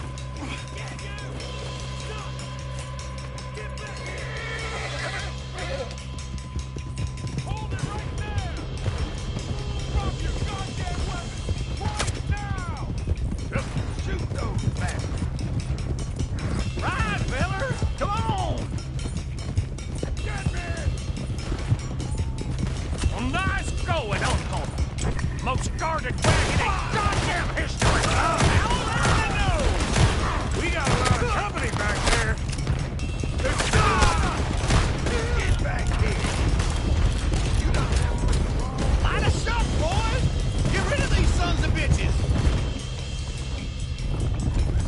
Hold it right there! Drop your goddamn weapon! Right now! Shoot those bastards! Ride, fellers! Come on! Get me! Well, nice going, Uncle! Most guarded wagon in goddamn history! How will I know? We got a lot of company back there. Get back here! You don't have to line us up, boys! Get rid of these sons of bitches!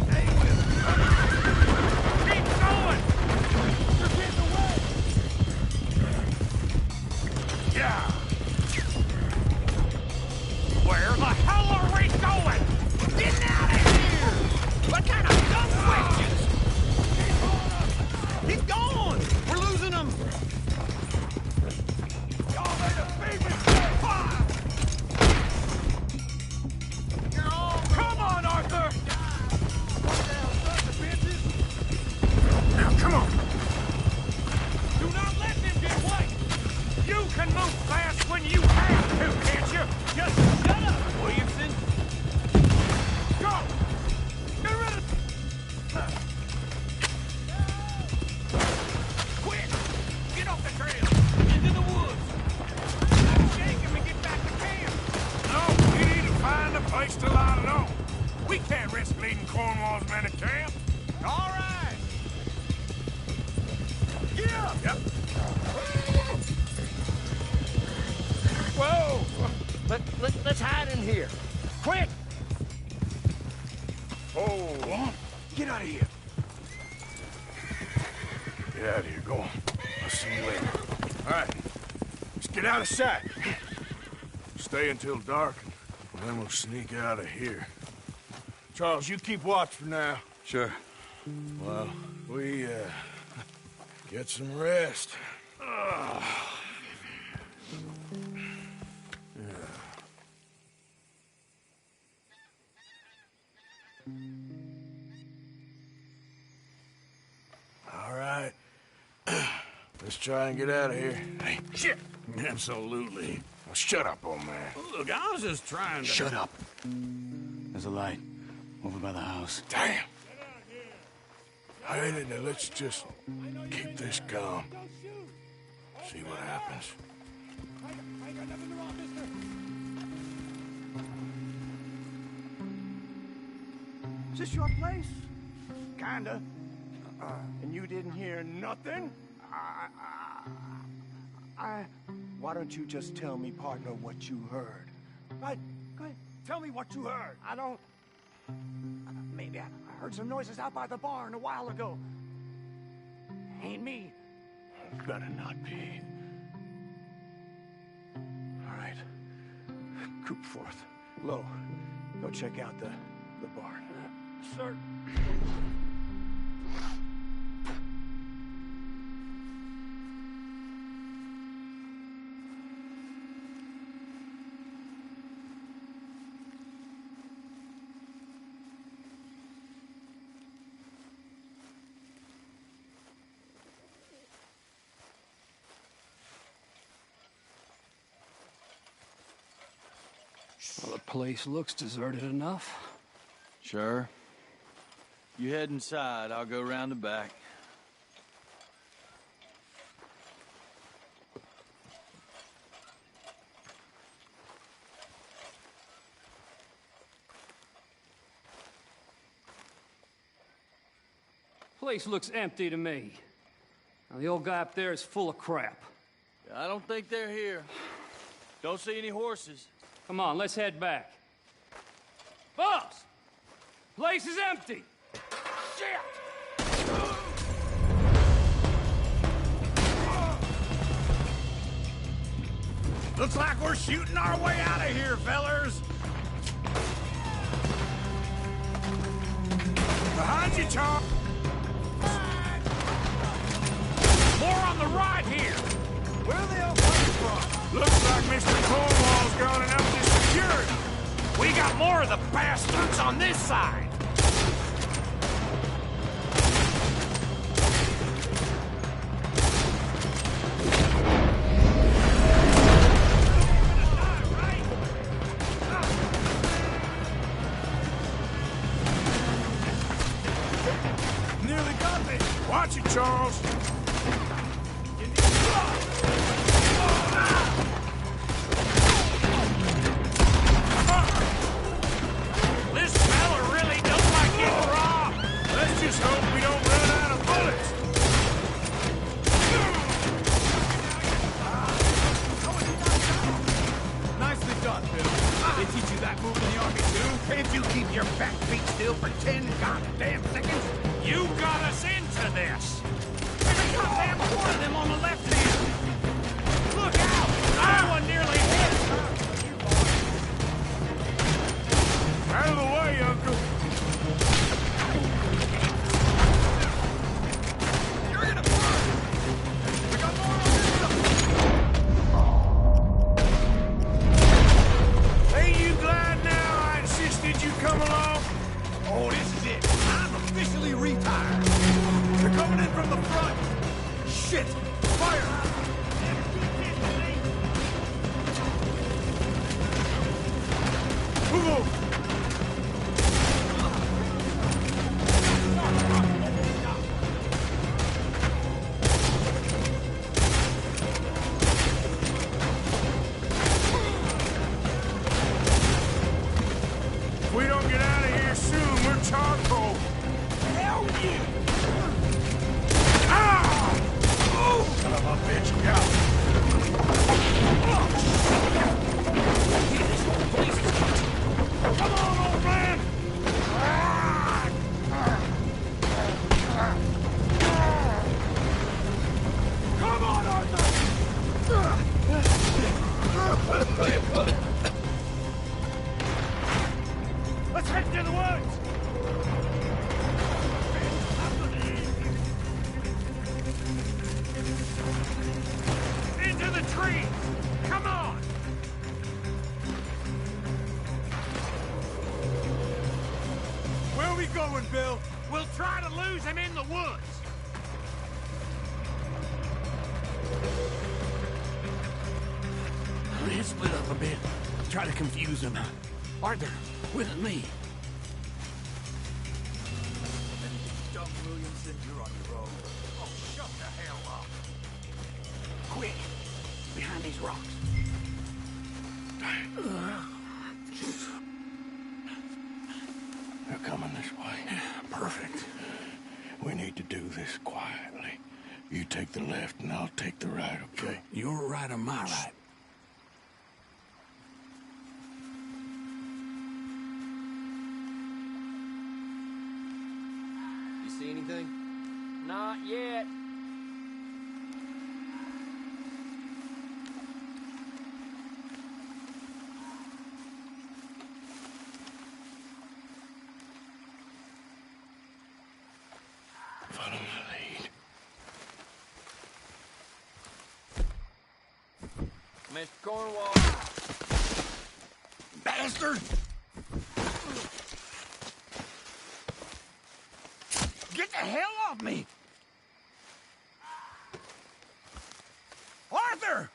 Stay with us! Keep going! You're getting away! Yeah! Where the hell are we going? Get out of here! What kind of dumb questions? Keep going! We're losing them! Y'all made a big mistake! Fire! You're all... Come on, Arthur! Now, come on! Do not let them get away! You can move fast when you have to, can't you? Just shut up, Williamson! Go! Get rid of... Quick! Get off the trail! Into the woods! Shake him and get back to camp! No, we need to find a place to lie low. We can't risk leading Cornwall's men to camp. All right! Get up! Yep. Whoa! Let's hide in here. Quick! Oh, Get out of here. get out of here. Go on. I'll see you later. All right. Let's get out of sight. Stay until dark, and then we'll sneak out of here. Charles, you keep watch for now. Sure. Well, we, get some rest. All right. Let's try and get out of here. Hey, shit! Absolutely. Now, shut up, old man. Look, I was just trying to... Shut up. There's a light over by the house. Damn! All right, now let's just keep this calm. See what happens. Is this your place? Kinda. And you didn't hear nothing? Why don't you just tell me, partner, what you heard? Right? Go ahead. Tell me what you heard. I don't... Maybe I heard some noises out by the barn a while ago. Ain't me. Better not be. All right. Coop forth. Lo, go check out the barn. Sir. Well, the place looks deserted enough. Sure. You head inside, I'll go round the back. Place looks empty to me. Now, the old guy up there is full of crap. I don't think they're here. Don't see any horses. Come on, let's head back. Boss! Place is empty! Shit! Looks like we're shooting our way out of here, fellers! Behind you, Charles! More on the right here! Where are they all coming from? Looks like Mr. Cornwall's gone and upped his security. We got more of the bastards on this side. Nearly got me. Watch it, Charles. Just hope we don't run out of bullets. Nicely done, Bill. They teach you that move in the army, too? Can't you keep your back feet still for 10 goddamn seconds? You got us into this. There's a goddamn horde of them on the left here. Look out! That one nearly hit. Out of the way, Uncle. Did you come along? Oh, this is it. I'm officially retired. They're coming in from the front. Shit! Fire! Move! If we don't get out of here soon, we're charcoal. Hell yeah! Ah! Oh! Son of a bitch, get out! Police is coming. Come on, old man! Come on, Arthur! Let's head to the woods! Into the trees! Come on! Where are we going, Bill? We'll try to lose him in the woods! Let's split up a bit. Try to confuse him. Arthur, with me. Doug Williamson, you're on your own. Oh, shut the hell up. Quick! Behind these rocks. They're coming this way. Perfect. We need to do this quietly. You take the left and I'll take the right, okay? Your right or my right? You see anything? Not yet. Follow my lead. Mr. Cornwall. Bastard! Get the hell off me! Arthur!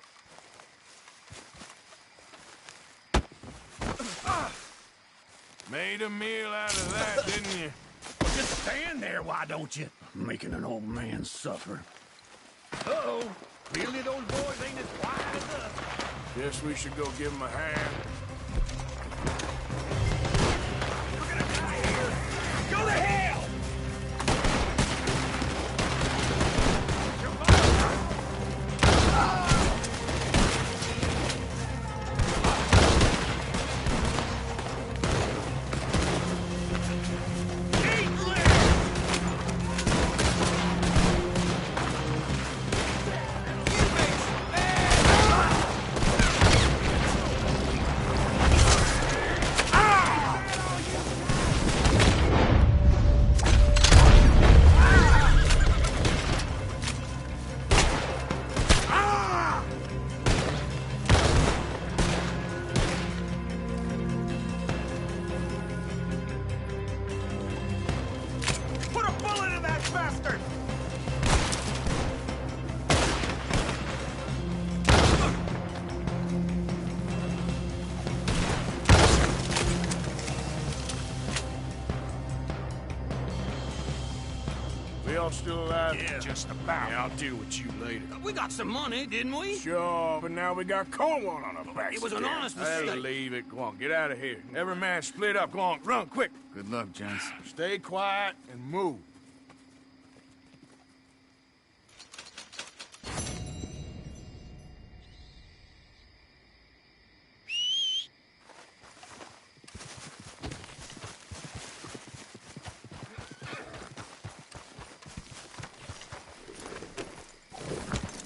Made a meal out of that, didn't you? Just stand there, why don't you? Making an old man suffer. Uh-oh. Clearly those boys ain't as quiet as us. Guess we should go give him a hand. We're gonna die here! Go to hell! Put a bullet in that bastard! We all still alive? Yeah, Just about. Yeah, I'll deal with you later. We got some money, didn't we? Sure, but now we got Cornwall on our backs. It was an again. honest Hey, mistake. leave it. Go on, get out of here. Every man split up. Go on, run, quick. Good luck, gents. Stay quiet and move.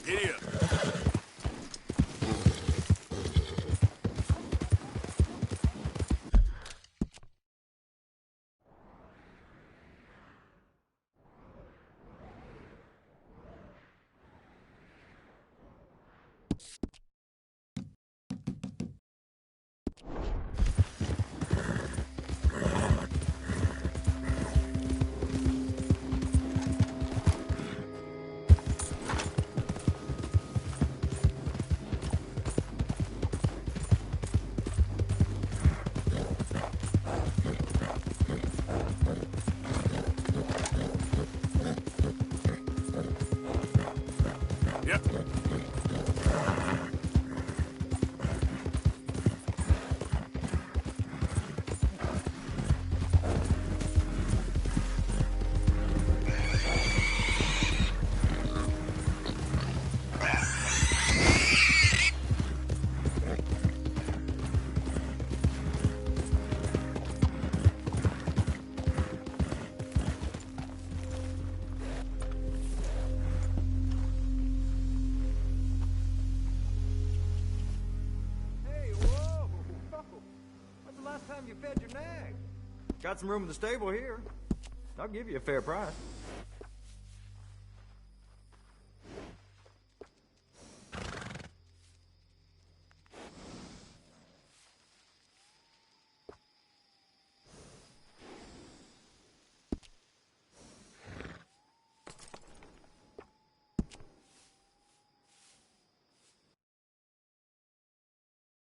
Giddy up. Yep. Hey, whoa! When's the last time you fed your nag? Got some room in the stable here. I'll give you a fair price.